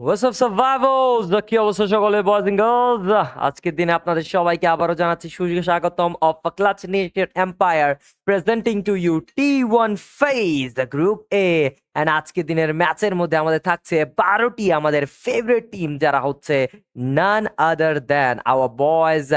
What's up survivors? কি অবস্থা সকলের বয়েজ এন্ড গার্লস? আজকের দিনে আপনাদের সবাইকে আবারও জানাচ্ছি সুস্বাগতম of clutch netted empire presenting to you T1 phase group A. And আজকের দিনের ম্যাচের মধ্যে আমাদের থাকছে 12টি আমাদের ফেভারিট টিম, যারা হচ্ছে none other than our boys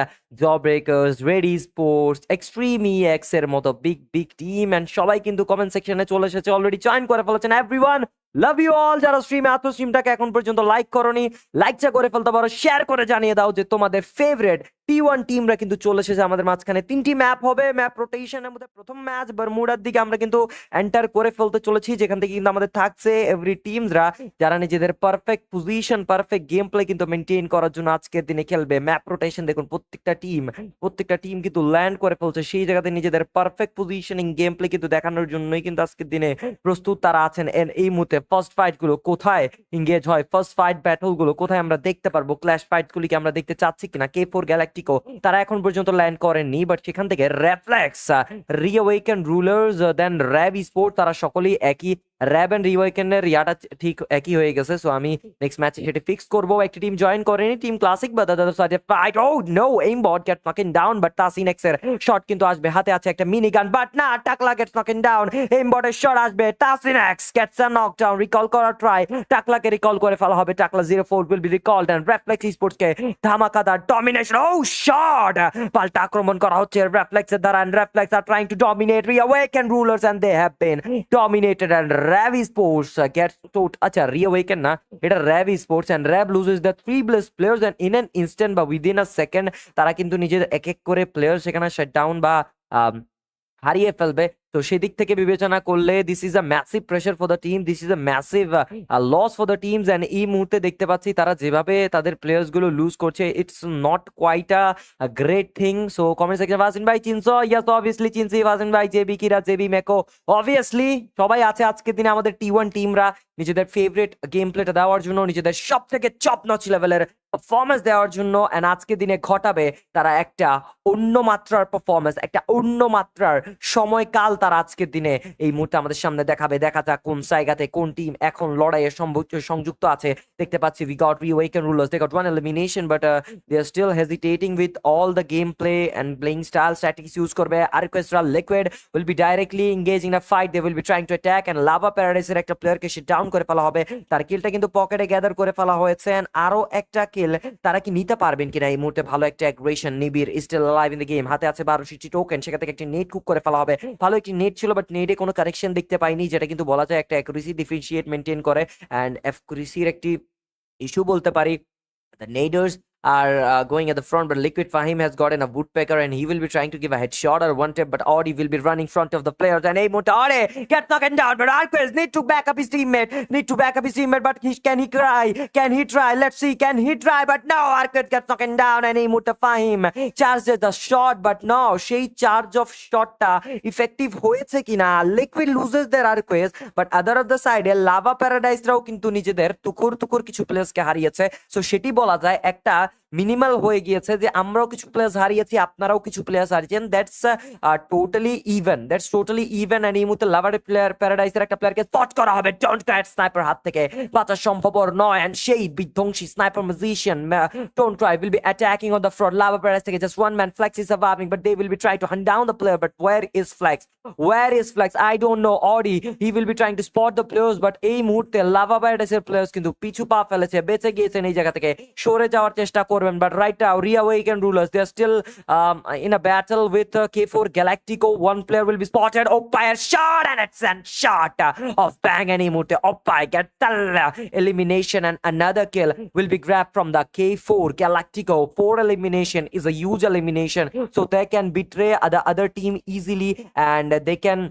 Jawbreakers, Ready Sports, Extreme EX এর মতো বিগ টিম। এন্ড সবাই কিন্তু কমেন্ট সেকশনে চলে এসেছে, অলরেডি জয়েন করে ফেলেছেন। Everyone love you all. যারা স্ট্রিমে আছো, স্ট্রিমটাকে এখন পর্যন্ত লাইক করনি, লাইকটা করে ফেলতে পারো, শেয়ার করে জানিয়ে দাও যে তোমাদের ফেভারিট T1 টিমরা কিন্তু চলে এসেছে আমাদের মাঝখানে। 3টি ম্যাপ হবে, ম্যাপ রোটেশনের মধ্যে প্রথম ম্যাচ বারমুডার দিকে আমরা কিন্তু এন্টার করে ফেলতে চলেছি, যেখান থেকে কিন্তু আমাদের থাকছে এভরি টিমসরা যারা নিজেদের perfect position, perfect game play কিন্তু মেনটেন করার জন্য আজকের দিনে খেলবে। ম্যাপ রোটেশন দেখুন, প্রত্যেকটা টিম কিন্তু ল্যান্ড করে ফেলছে সেই জায়গাতে নিজেদের পারফেক্ট পজিশনিং গেম প্লে কিন্তু দেখানোর জন্যই কিন্তু আজকের দিনে প্রস্তুত তারা আছেন। এই মুহূর্তে ফার্স্ট ফাইট গুলো কোথায় ইংগেজ হয়, ফার্স্ট ফাইট ব্যাটল গুলো কোথায় আমরা দেখতে পারবো, ক্ল্যাশ ফাইট গুলিকে আমরা দেখতে চাচ্ছি কিনা। K4 গ্যালাক্টিকো তারা এখন পর্যন্ত ল্যান্ড করেননি, বাট সেখান থেকে রেফ্লেক্স, রিঅ্যাওয়েকেন রুলার্স, দেন র্যাব স্পোর্ট, তারা সকলেই একই। র্যাব এন্ড রিঅ্যাওয়েকেনের ইয়াটা ঠিক একই হয়ে গেছে, সো আমি নেক্সট ম্যাচে সেটা ফিক্স করবো। একটি টিম জয়েন করেনি, team classic, but the side fight. Oh no, aim bot get knocking down, but তাসিনেক্স এর শট কিন্তু আসবে, হাতে আছে একটা মিনি গান, বাট না, টাকলা গেটস নকিং ডাউন, এইম বটের শট আসবে, তাসিনেক্স গেটস আ নকডাউন। রিকল করার ট্রাই, টাকলাকে রিকল করে ফেলা হবে, টাকলা 0-4 will be recalled and Reflex Sports কে ধামাকাদার ডমিনেশন। ও শট, পাল্টা আক্রমণ করা হচ্ছে রেফ্লেক্স এর দ্বারা, and Reflex are trying to dominate Reawaken Rulers and they have been dominated and Rab Sports gets টুট। আচ্ছা, রিঅ্যাওয়েকেন না, এটা Rab Sports, and Rab loses the 3 best players and in an instant বা within a second তারা কিন্তু নিজের এক এক করে প্লেয়ার সেখানে শাটডাউন বা হারিয়ে ফেলবে। তো সেদিক থেকে বিবেচনা করলে this is a massive pressure for the team, this is a massive loss for the teams. And এই মুহূর্তে দেখতে পাচ্ছি তারা যেভাবে তাদের প্লেয়ার্স গুলো লুজ করছে, it's not quite a great thing. So comment section ওয়াসিন ভাই চিনছো? Yes obviously চিনছি। ওয়াসিন ভাই, জেবি কিরা, জেবি মেকো, অবভিয়াসলি সবাই আছে আজকের দিনে আমাদের T1 টিমরা নিজেদের ফেভারিট গেম প্লেটা দেওয়ার জন্য, নিজেদের সব থেকে টপ নচ লেভেলের পারফরমেন্স দেওয়ার জন্য। এন্ড আজকে দিনে ঘটাবে তারা একটা অন্য মাত্রার পারফরমেন্স, একটা অন্য মাত্রার সময়কাল তারা আজকের দিনে এই মুহূর্তে আমাদের সামনে দেখাবে। দেখা যাক কোন জায়গাতে কোন টিম এখন লড়াইয়ে সংযুক্ত আছে। দেখতে পাচ্ছি we got reawaken rulers, they got one elimination, but they are still hesitating with all the gameplay and playing style strategies use করবে। Orchestra Liquid will be directly engaging a fight, they will be trying to attack, and Lava Paradise এর একটা প্লেয়ারকে সে down করে ফেলা হবে, তার কিলটা কিন্তু পকেটে গ্যাদার করে ফেলা হয়েছে। আরো একটা কিল তারা কি নিতে পারবেন কিনা এই মুহূর্তে? ভালো একটা aggression, Nibir still alive in the game, হাতে আছে 12টি টোকেন, সেখান থেকে একটি নেট কুক করে ফেলা হবে। ভালো একটি নেট ছিল, বাট নেটে কোনো কারেকশন দেখতে পাইনি, যেটা কিন্তু বলা যায় একটা অ্যাকুরেসি ডিফারেন্সিয়েট মেনটেন করে, অ্যান্ড অ্যাকুরেসির একটি ইস্যু বলতে পারি। The naders are going at the front, but Liquid Fahim has gotten a woodpecker and he will be trying to give a headshot or one tap, but Audi will be running front of the players, and Aimota Audi gets knocked down, but Arquez need to back up his teammate, but can he try? Can he try? Let's see, can he try? But no, Arquez gets knocked down and Aimota Fahim charges the shot, but no, সেই charge of shotটা effective হয়েছে কিনা? Liquid loses their Arquez, but other of the side Lava Paradise রাও কিন্তু নিজেদের তুকুর কিছু প্লেয়ার্সকে হারিয়েছে। So সেটি বলা যায় একটা মিনিমাল হয়ে গিয়েছে যে আমরাও কিছু প্লেয়ার্স হারিয়েছি, আপনারাও কিছু প্লেয়ার্স হারিয়েছেন। That's totally even. এন্ড এই মুহূর্তে লাভার প্যারাডাইসের একটা প্লেয়ারকে স্পট করা হবে, ডন্ট ক্রাই স্নাইপার হাত থেকে বাঁচা সম্ভবপর নয়, এন্ড সেই বিধ্বংসী sniper magician don't try will be attacking on the front. Lava Paradise থেকে just one man Flex is surviving, but they will be trying to hunt down the player, but where is Flex? I don't know. Audi, he will be trying to spot the players, but এই মুহূর্তে lava প্যারাডাইসের players কিন্তু পিছু পা ফেলেছে, বেঁচে গিয়েছেন এই জায়গা থেকে, সরে যাওয়ার চেষ্টা করবেন। But right now reawaken rulers, they are still in a battle with K4 Galactico. One player will be spotted, Oppai shot, and it's a shot of bang, and এই মুহূর্তে Oppai gets the elimination, and another kill will be grabbed from the K4 Galactico. 4 elimination is a huge elimination, so they can betray the other team easily and they can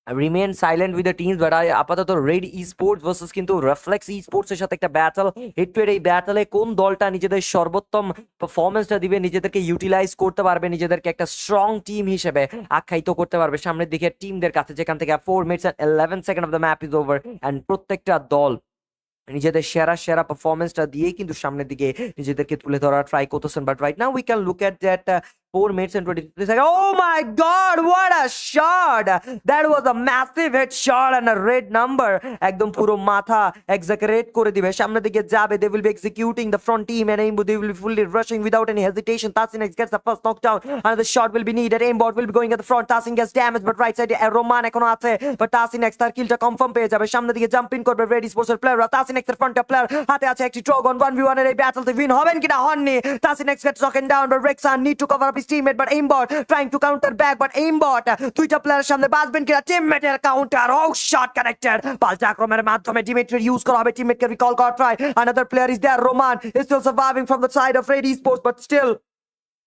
remain silent with the teams, but আপাতত red esports versus কিন্তু রেফ্লেক্স esports এর সাথে একটা battle head to head. এই ব্যাটলে কোন দলটা নিজেদের সর্বোত্তম পারফরমেন্সটা দিবে, নিজেদেরকে ইউটিলাইজ করতে পারবে, নিজেদেরকে একটা স্ট্রং টিম হিসেবে আখ্যায়িত করতে পারবে সামনের দিকে টিমদের কাছে, যেখান থেকে 4 minutes and 11 seconds of the map is over, and প্রত্যেকটা দল নিজেদের সেরা পারফরমেন্সটা দিয়ে কিন্তু সামনের দিকে নিজেদেরকে তুলে ধরার ট্রাই করতেছেন। But right now we can look at that 4 minutes and 23 seconds. Oh my god, what a shot! That was a massive hit shot and a red number. একদম পুরো মাথা exaggerate করে দিবে, সামনের দিকে যাবে. They will be executing the front team and Aimbo, they will be fully rushing without any hesitation. Tasinex gets the first knockdown. Another shot will be needed. Aimbot will be going at the front. Tasin gets damaged, but right side Roman এখনো আছে. But Tasinex তার কিলটা confirm পেয়ে যাবে. সামনের দিকে jump in করবে red sports এর প্লেয়াররা. Tasinex এর ফ্রন্টে প্লেয়ার হাতে আছে একটি ট্রগন. 1v1 এর এই ব্যাটলতে উইন হবেন কিনা হননি. Tasinex gets taken down, but Rexan need to cover up his teammate, but Aimbot trying to counter back, but Aimbot দুইটা প্লেয়ারের সামনে বাঁচবেন কিনা. টিমমেটের কাউন্টার. Oh, shot connected. পাল্টা আক্রমণের মাধ্যমে টিমমেটকে ইউজ করা হবে. টিমমেটকে রিকল করা try. Another player is there. Roman is still surviving from the side of Red Esports, but still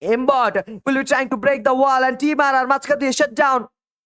Aimbot will be trying to break the wall and Team RR মাঝখান দিয়ে shut down.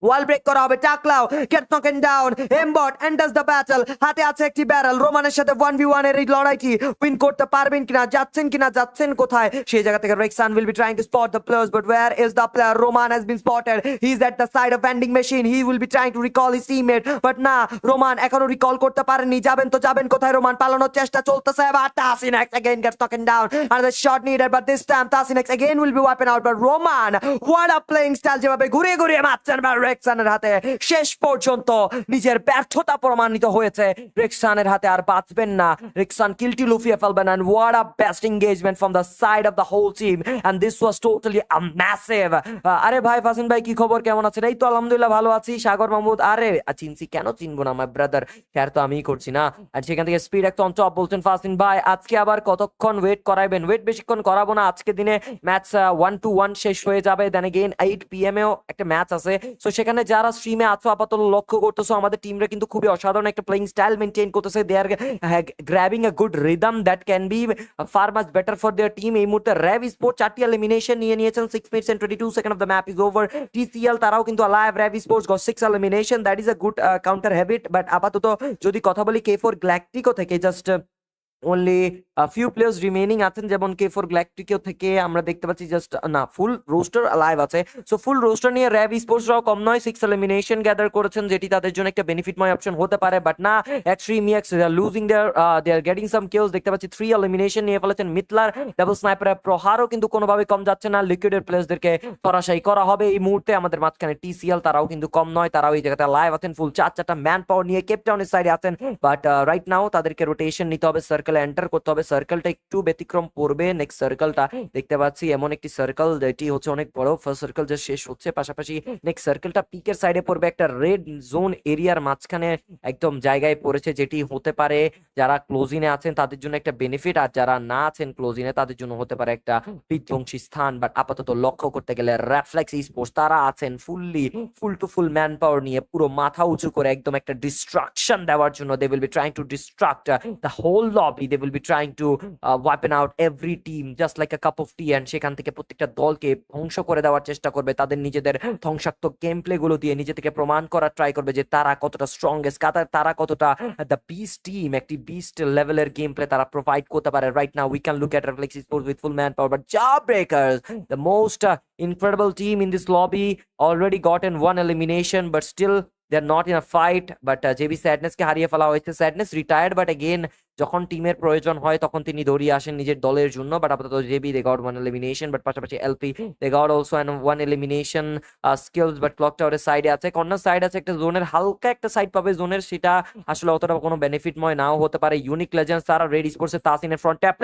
ওয়াল break করা হবে. টাকলাও get knocked down. Aimbot enters the battle. হাতে আছে একটি barrel. রোমানের সাথে 1v1 এর এই লড়াইটি উইন করতে পারবেন কিনা, যাচ্ছেন কোথায়, সেই জায়গা থেকে রেক্সান will be trying to spot the players, but where is the player? Roman has been spotted. He's at the side of vending machine. He will be trying to recall his teammate, but না, Roman এখনো recall করতে পারেননি. যাবেন কোথায়? Roman পালানোর চেষ্টা চলতেছে. এবার Tasinex again gets taken down. Another shot needed, but this time Tasinex again will be wiping out, but Roman, what a playing style, যেভাবে ঘুরিয়ে মারছেন বা রেক্সানের হাতে শেষ পর্যন্ত নিজের ব্যর্থতা প্রমাণিত হয়েছে. রেক্সানের হাতে আর বাঁচবেন না. রেক্সান কিলটি লুফিয়ে ফেলবেন. and what a best engagement from the side of the whole team, and this was totally a massive. আরে ভাই ফাসিন ভাই, কি খবর, কেমন আছেন? এই তো আলহামদুলিল্লাহ ভালো আছি. সাগর মাহমুদ, আরে চিনছি, কেন চিনবো না, মাই ব্রাদার, শেয়ার তো আমিই করছি না. আর সেখান থেকে স্পিড একটা অন টপ বলছেন ফাসিন ভাই. আজকে আবার কতক্ষণ ওয়েট করাইবেন? ওয়েট বেশিক্ষণ করাবো না. আজকে দিনে ম্যাচ 1-1 শেষ হয়ে যাবে. দেন এগেইন 8 PM এও একটা ম্যাচ আছে. সো সেখানে যারা স্ট্রিমে আছো আপাতত লক্ষ্য করতেছো, আমাদের টিমরা কিন্তু খুবই অসাধারণ একটা প্লেইং স্টাইল মেইনটেইন করতেছে. They are grabbing a good rhythm that can be far much better for their team. এই মুহূর্তে র্যাভ স্পোর্টস 4টি এলিমিনেশন নিয়ে নিয়েছেন. 6 minutes and 22 seconds of the map is over. TCL তারাও কিন্তু alive. RAV sports got 6 elimination. That is a good counter habit, but আপাতত যদি কথা বলি K4 গ্যালাকটিকো থেকে just only a few players remaining আছেন, যেমন K4 গ্যালাকটিকো থেকে আমরা দেখতে পাচ্ছি জাস্ট না, ফুল রোস্টার লাইভ আছে. সো ফুল রোস্টার নিয়ে র্যাভ স্পোর্টসরাও কম নয়, 6 এলিমিনেশন গ্যাদার করেছেন, যেটি তাদের জন্য একটা বেনিফিটময় অপশন হতে পারে. বাট না, extreme EX losing they are getting some kills. দেখতে পাচ্ছি 3 এলিমিনেশন নিয়ে ফেলেছেন. মিতলার ডাবল স্নাইপারের প্রহারও কিন্তু কোনোভাবে কম যাচ্ছে না. লিকুইডের প্লেয়ারদেরকে ধরাশায়ী করা হবে এই মুহূর্তে. আমাদের মাঝখানে TCL তারাও কিন্তু কম নয়, তারাও এই জায়গাতে লাইভ আছেন. ফুল 4টা ম্যান পাওয়ার নিয়ে কেপটাউনের সাইডে আছেন. বাট রাইট নাও তাদেরকে রোটেশন নিতে হবে, সার্কেলে এন্টার করতে হবে. সার্কেলটা একটু ব্যতিক্রম পড়বে. নেক্সট সার্কেলটা দেখতে পাচ্ছি এমন একটি সার্কেল যেটি হচ্ছে অনেক বড়. ফার্স্ট সার্কেল যে শেষ হচ্ছে, পাশাপাশি নেক্সট সার্কেলটা পিকের সাইডে পড়বে. একটা রেড জোন এরিয়ার মাঝখানে একদম জায়গায় পড়েছে, যেটি হতে পারে যারা ক্লোজিনে আছেন তাদের জন্য একটা বেনিফিট, আর যারা না আছেন ক্লোজিনে তাদের জন্য হতে পারে একটা বিধ্বংসী স্থান. বাট আপাতত লক্ষ্য করতে গেলে রেফ্লেক্স স্পোর্টস তারা আছেন ফুল টু ফুল ম্যান পাওয়ার নিয়ে, পুরো মাথা উঁচু করে একদম একটা ডিস্ট্রাকশন দেওয়ার জন্য. They will be trying to distract the whole lobby. They will be trying to wiping out every team just like a cup of tea, and সেখান থেকে প্রত্যেকটা দলকে ধ্বংস করে দেওয়ার চেষ্টা করবে. তাদের নিজেদের ধ্বংসাত্মক গেম প্লে গুলো দিয়ে নিজে থেকে প্রমাণ করার ট্রাই করবে যে তারা কতটা স্ট্রংগেস্ট, তারা কতটা দ্য বিস্ট টিম, একটি বিস্ট লেভেলের গেম প্লে তারা প্রোভাইড করতে পারে. Right now we can look at Reflex Sports with full man power, but Jawbreakers, the most incredible team in this lobby, already gotten 1 elimination, but still they're not in a fight. But JB Sadness কে হারিয়ে ফেলা হয়েছে. Sadness retired, but again যখন টিমের প্রয়োজন হয় তখন তিনি দৌড়িয়ে আসেন নিজের দলের জন্য. বাট আপাতত JB they got 1 elimination, but পাশাপাশি LP they got also an 1 elimination skills, but clock টাওয়ারের সাইডে আছে, কর্নার সাইড আছে, একটা জোনের হালকা একটা সাইড পাবে জোনের, সেটা আসলে অতটা কোনো বেনিফিটময় নাও হতে পারে. ইউনিক লেজেন্ডস তারা রেড স্পোর্টসের তাসিনের ফ্রন্ট ট্যাপ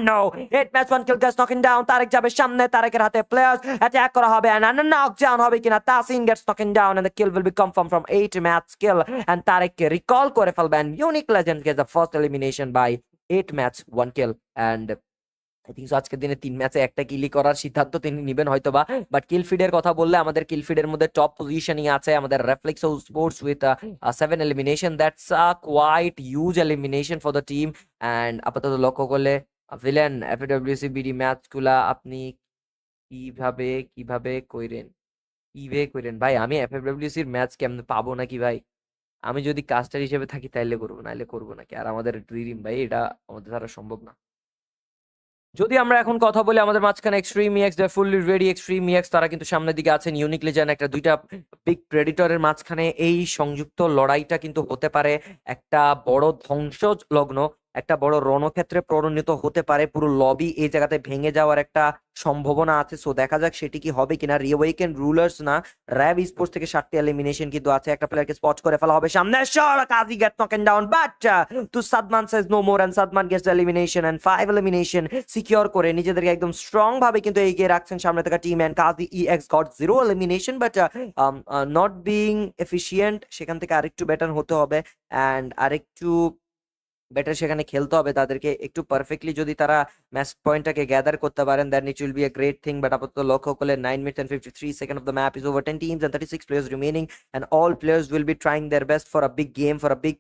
নো 8 ম্যাচ 1 কিল গেটস নকিং ডাউন. তারেক যাবে সামনে, তারেকের হাতে প্লেয়ার্স অ্যাটাক করা হবে and নক ডাউন হবে কিনা. Tasin gets knocking down and the kill will be confirmed from 8 match kill, and তারেককে recall করে ফেলবেন. Unique legend gets the first elimination by 8 match 1 kill, and I think so আজকের দিনে 3 ম্যাচে একটা কিলই করার সিদ্ধান্ত তিনি নেবেন হয়তোবা. বাট কিল ফিডের কথা বললে আমাদের কিল ফিডের মধ্যে টপ পজিশনই আছে আমাদের Reflex Sports with 7 elimination. That's a quite huge elimination for the team. And আপাতত লক্ষ্য করলে ভিলেন এফডব্লিউসি বিডি ম্যাচগুলা আপনি কিভাবে কইরেন ভাই? আমি এফডব্লিউসির ম্যাচ কেমনে পাবো নাকি ভাই? আমি যদি কাস্টার হিসেবে থাকি তাইলে করবো, নাইলে করবো নাকি? আর আমাদের ড্রিম ভাই, এটা আমাদের দ্বারা সম্ভব না. যদি আমরা এখন কথা বলি আমাদের মাঝখানে এক্সট্রিম ইএক্স, দে ফুললি রেডি. এক্সট্রিম ইএক্স তারা কিন্তু সামনের দিকে আছেন. ইউনিক লেজেন্ড একটা দুইটা বিগ প্রেডিটরের মাঝখানে এই সংযুক্ত লড়াইটা কিন্তু হতে পারে একটা বড় ধ্বংস লগ্ন. একটা বড় রণক্ষেত্রে পরিণত হতে পারে, পুরো লবি এই জায়গাতে ভেঙে যাওয়ার একটা সম্ভাবনা আছে। সো দেখা যাক সেটি কি হবে কিনা। রিওয়েকেন রুলার্স না, র্যাব স্পোর্টস থেকে 7টি এলিমিনেশন কিন্তু আছে, একটা প্লেয়ারকে স্পট করে ফেলা হবে সামনে, shot Kazi get knocked down, but to Sadman says no more, and Sadman gets elimination and 5 elimination secure করে নিজেদেরকে একদম স্ট্রং ভাবে কিন্তু এগিয়ে রাখছেন সামনে থাকা team. And Kazi EX got 0 elimination, but not being efficient, সেখান থেকে আরেকটু বেটার হতে হবে এন্ড আরেকটু বেটার সেখানে খেলতে হবে তাদেরকে একটু পারফেক্টলি। যদি তারা ম্যাচ পয়েন্টটাকে গ্যাদার করতে পারেন then it will be a great thing, but আপাতত লক্ষ্য করলে 9 minutes and 53 seconds of the map is over, 10 teams and 36 players remaining, and all players will be trying their best for a big game, for a big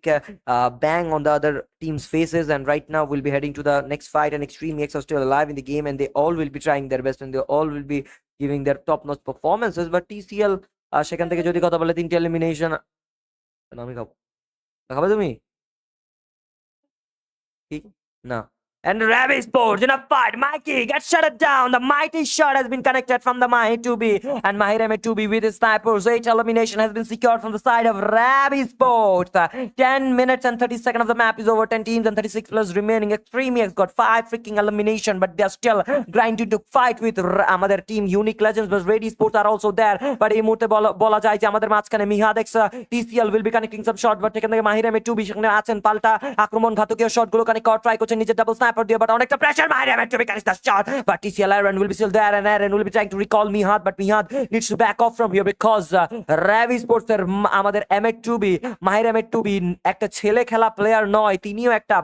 bang on the other team's faces. And right now we'll be heading to the next fight, and Extreme EX are still alive in the game, and they all will be trying their best, and they all will be giving their top notch performances. But TCL সেখান থেকে যদি কথা বলে 3টি elimination, আমি খাবো, খাবে তুমি কি না? And Ravi Sports in a fight. Mikey gets shut down. The mighty shot has been connected from the Mahi 2B. And Mahir Ahmed 2B with his snipers. 8 elimination has been secured from the side of Ravi Sports. 10 minutes and 30 seconds of the map is over. 10 teams and 36 players remaining. Extreme X got 5 freaking elimination, but they're still grinding to fight with আমাদের team Unique Legends. But Ready Sports are also there. But এই মুহূর্তে বলা যায় যে আমাদের মাঝখানে মিহাদেক্স TCL will be connecting some shot. But এখান থেকে Mahir Ahmed 2B সেখানে আছেন, পাল্টা আক্রমণ ঘাতকীয় শটগুলো কানেক্ট করার ট্রাই করছেন, নিজের ডাবল স্নাইপার দিয়ে, বাট অনেকটা pressure Mahir Ahmed 2B connects the shot. But TCL Aaron will be still there, and Aaron will be trying to recall Mihad, but Mihad needs to back off from here because Ravi Sports এর আমাদের Ahmed 2B, Mahir Ahmed 2B একটা ছেলে খেলা player নয়, তিনিও একটা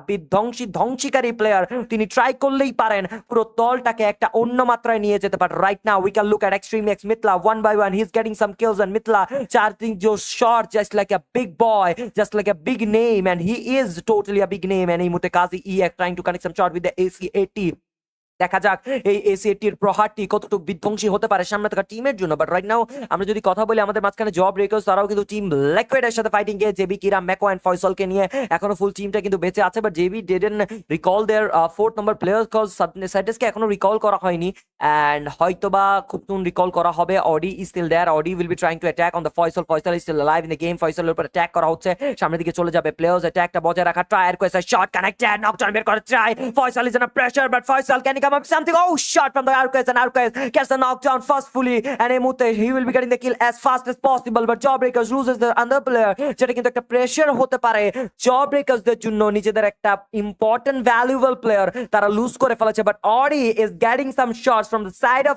ধ্বংসীকারী player. তিনি try করলেই পারেন পুরো দলটাকে একটা অন্য মাত্রায় নিয়ে যেতে। But right now we can look at Extreme X Mithla one by one, he's getting some kills, and Mithla charging those shots just like a big boy, just like a big name, and he is totally a big name. And এই মুহূর্তে কাজী EX trying to connect some shot with the AC-80. দেখা যাক এই AC-80 প্রহারটি কতটুকু বিধ্বংসী হতে পারে সামনে থাকা টিমের জন্য। বাট রাইট নাও আমরা যদি কথা বলি আমাদের মাঝখানে জব ব্রেকার্স, তারাও কিন্তু টিম লিকুইডের সাথে ফাইটিং এ, জেবি, কিরাম, ম্যাকো এন্ড ফয়সালকে নিয়ে এখনো ফুল টিমটা কিন্তু বেঁচে আছে। But JB didn't recall their 4th number player cause সাইডেসকে এখনো রিকল করা হয়নি, এন্ড হয়তোবা খুব সুন রিকল করা হবে। Audi is still there, Audi will be trying to attack on the Faisal, Faisal is still alive in the game, ফয়সালের উপর অ্যাটাক করা হচ্ছে, সামনের দিকে চলে যাবে প্লেয়ার্স, অ্যাটাকটা বজায় রাখা ট্রাই, আর কয়েছে শট কানেক্টেড, নকডাউন বের করে try, Faisal is under pressure, but Faisal can he come up something, oh shot from the Arquez, and Arquez gets the knockdown forcefully, and এই মুহূর্তে he will be getting the kill as fast as possible. But Jawbreakers loses the other player, যেটা কিন্তু একটা pressure হতে পারে Jawbreakers দের জন্য, নিজেদের একটা ইম্পর্টেন্ট ভ্যালুয়েবল প্লেয়ার তারা লুজ করে ফেলেছে। But Audi is getting some shots from the side of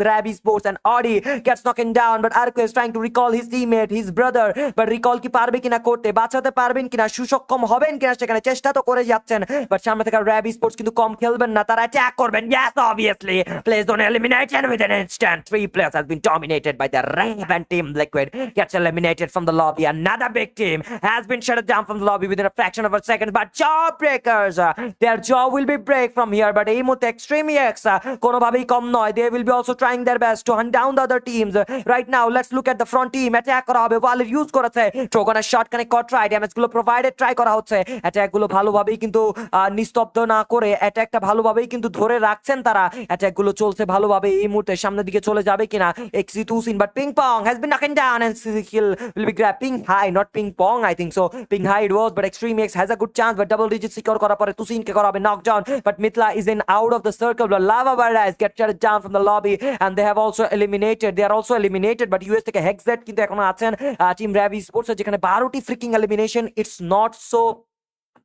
Ravi Sports, and Audi gets knocked down, but Arquez trying to recall his teammate, his brother, but recall কি পারবে কিনা করতে, বাঁচাতে পারবেন কিনা, সুসক্ষম হবেন কিনা সেখানে চেষ্টা তো করে যাচ্ছেন। বাট সামনে থেকে Ravi Sports কিন্তু কম খেলবেন না, তারা অ্যাটাক করবেন। Yes, obviously plays on elimination with an instant. 3 players has been dominated by the Raven team. Liquid gets eliminated from the lobby. Another big team has been shut down from the lobby within a fraction of a second. But Jawbreakers, their jaw will be break from here. But এই মুহূর্তে Extreme EX কোনোভাবেই কম নয়, they will be also trying their best to hunt down the other teams. Right now let's look at the front team. Attack করা হবে, ওয়ালের use করেছে, ট্রোগনের shot connect করা try, damage গুলো প্রোভাইডেড ট্রাই করা হচ্ছে, অ্যাটাক গুলো ভালোভাবেই কিন্তু নিস্তব্ধ না করে অ্যাটাকটা ভালোভাবেই কিন্তু ধরে রাখছেন তারা, অ্যাটাক গুলো চলছে ভালোভাবে। এই মুহূর্তে সামনের দিকে চলে যাবে কিনা Exitusin, but Ping Pong has been knocked down, and Kill will be grabbing high, not Ping Pong, I think so. Ping High it was, but Extreme X has a good chance, but double digit secure করার পরে তুসিন কে করা হবে knockdown, but Mithla is in out of the circle, but Lava Barras get shut down from the lobby, and they have also eliminated, they are also eliminated, but US থেকে Hexet কিন্তু এখনো আছেন team Ravi Sports, যেখানে 12টি freaking elimination. It's not so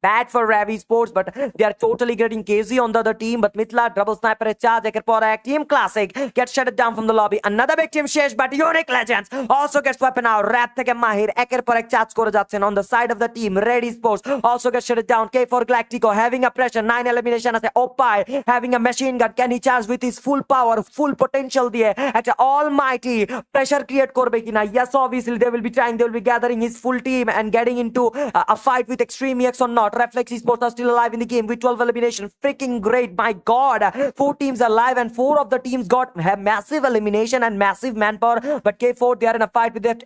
bad for Ravi Sports, but they are totally getting KZ on the other team. But Mithla double sniper charge eker por ek team classic gets shut down from the lobby. Another big team shesh, but Unique Legends also gets weapon out. Rap থেকে Mahir eker por ek charge করে যাচ্ছেন on the side of the team. Ready Sports also gets shut down. K4 Galactico having a pressure, 9 elimination আছে। Opai having a machine gun, can he charge with his full power, full potential দিয়ে একটা almighty pressure create করবে কিনা? Yes, obviously they will be trying, they will be gathering his full team and getting into a fight with Extreme EX or not. Reflex esports are still alive in the game with 12 elimination. Freaking great, my god, 4 teams are alive, and 4 of the teams got massive elimination and massive manpower. But K4 they are in a fight with that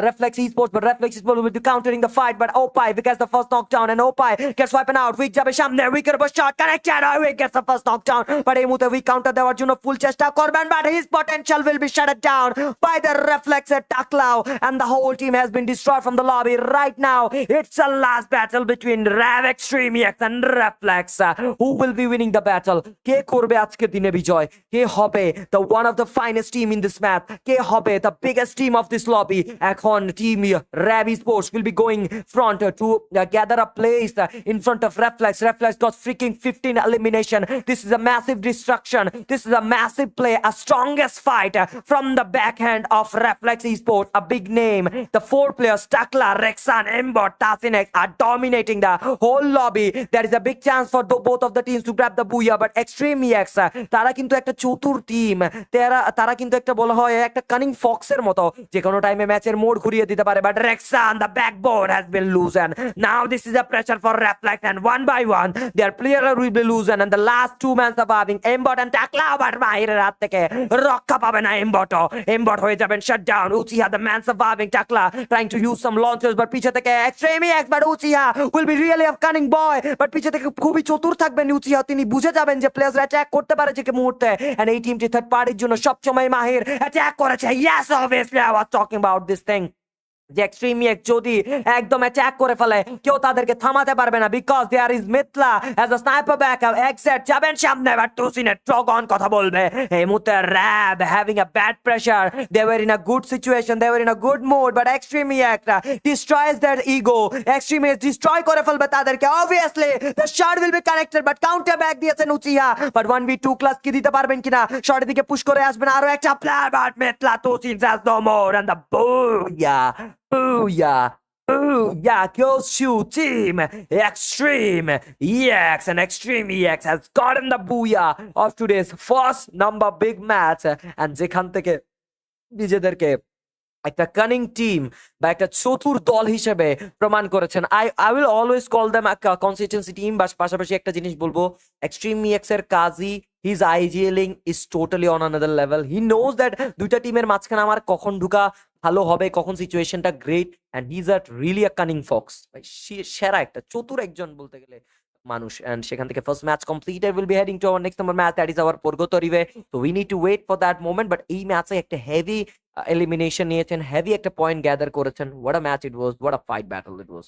Reflex esports, but Reflex esports will be countering the fight. But Opai gets the first knockdown, and Opai gets wiped out. Weak যাবে সামনে, Weaker shot connected, Weak gets the first knockdown, but এই মুহূর্তে Weak counter দেওয়ার জন্য ফুল চেষ্টা করবেন, but his potential will be shut down by the Reflex at Taklao, and the whole team has been destroyed from the lobby. Right now it's a last battle between between Rav Extreme EX and Reflex. Who will be winning the battle? কে করবে আজকে দিনে বিজয়? কে হবে the one of the finest team in this map? কে হবে the biggest team of this lobby? এখন team Rav Esports will be going front to gather a place in front of Reflex. Reflex got freaking 15 elimination. This is a massive destruction. This is a massive play, a strongest fight from the backhand of Reflex Esports, a big name. The four players, Takla, Rexan, Embot, Tasinex, are dominating the whole lobby. There is a big chance for both of the teams to grab the booyah, but Extreme EX, তারা কিন্তু একটা চতুর team. তারা কিন্তু একটা বলা হয় একটা কানিং ফক্সের মতো, যে কোনো টাইমে ম্যাচের মোড় ঘুরিয়ে দিতে পারে। But Rexan, the backbone has been loosened. Now this is a pressure for Reflex, and one by one their player will be loosened, and the last two men surviving, Embot and Takla, but মাহিরের হাত থেকে রক্ষা পাবে না এমবটও। এমবট হয়ে যাবেন shutdown. Uchiha, the man surviving. Takla trying to use some launchers, but পিছে থেকে Extreme EX, but Uchiha will be really a cunning boy, but পিছে থেকে খুবই চতুর থাকবেন Uchiha। তিনি বুঝে যাবেন যে প্লেয়াররা অ্যাটাক করতে পারে যে মুহূর্তে, and এই টিমটি থার্ড পার্টির জন্য সবসময় মাহির অ্যাটাক করেছে। Yes, obviously I was talking about this thing, যে এক্সট্রিম EX যদি একদম অ্যাটাক করে ফেলে কেউ তাদেরকে থামাতে পারবে না, because there is Mithla as a sniper backup. এক্সেট যাবেন সামনে, বাট টুসিনের ট্রগন কথা বলবে এই মুহূর্তে। র্যাব having a bad pressure, they were in a good situation, they were in a good mood, but extreme EX destroys their ego. Extreme EX destroy করে ফেলবে তাদেরকে। Obviously the shot will be connected, but counter back দিয়েছেন Uchiha, but 1v2 class কি দিতে পারবেন কিনা? শটের দিকে push করে আসবেন আরো একটা player, but Mithla Tusin has no more, and the booyah Booyah! Booyah goes to team Extreme EX, and Extreme EX has gotten the booyah of today's first number big match, and যেখান থেকে নিজেদেরকে একটা cunning team বা একটা চতুর দল হিসেবে প্রমাণ করেছেন। I will always call them consistency team. বাস পাশাপাশি একটা জিনিস বলবো, এক্সট্রিম EX এর কাজই his IGLing is totally on another level. He knows that দুইটা টিমের মাঝখানে আমার কখন ঢুকা ভালো হবে, কখন সিচুয়েশনটা great, and he is really a cunning fox. সেরা একটা চতুর একজন বলতে গেলে মানুষ। অ্যান্ড সেখান থেকে first match completed, will be heading to our next number match, that is our Purgatory way. তো we need to wait for that moment. But এই ম্যাচে একটা হেভি এলিমিনেশন নিয়েছেন, হেভি একটা পয়েন্ট গ্যাদার করেছেন। What a match it was, what a fight battle it was.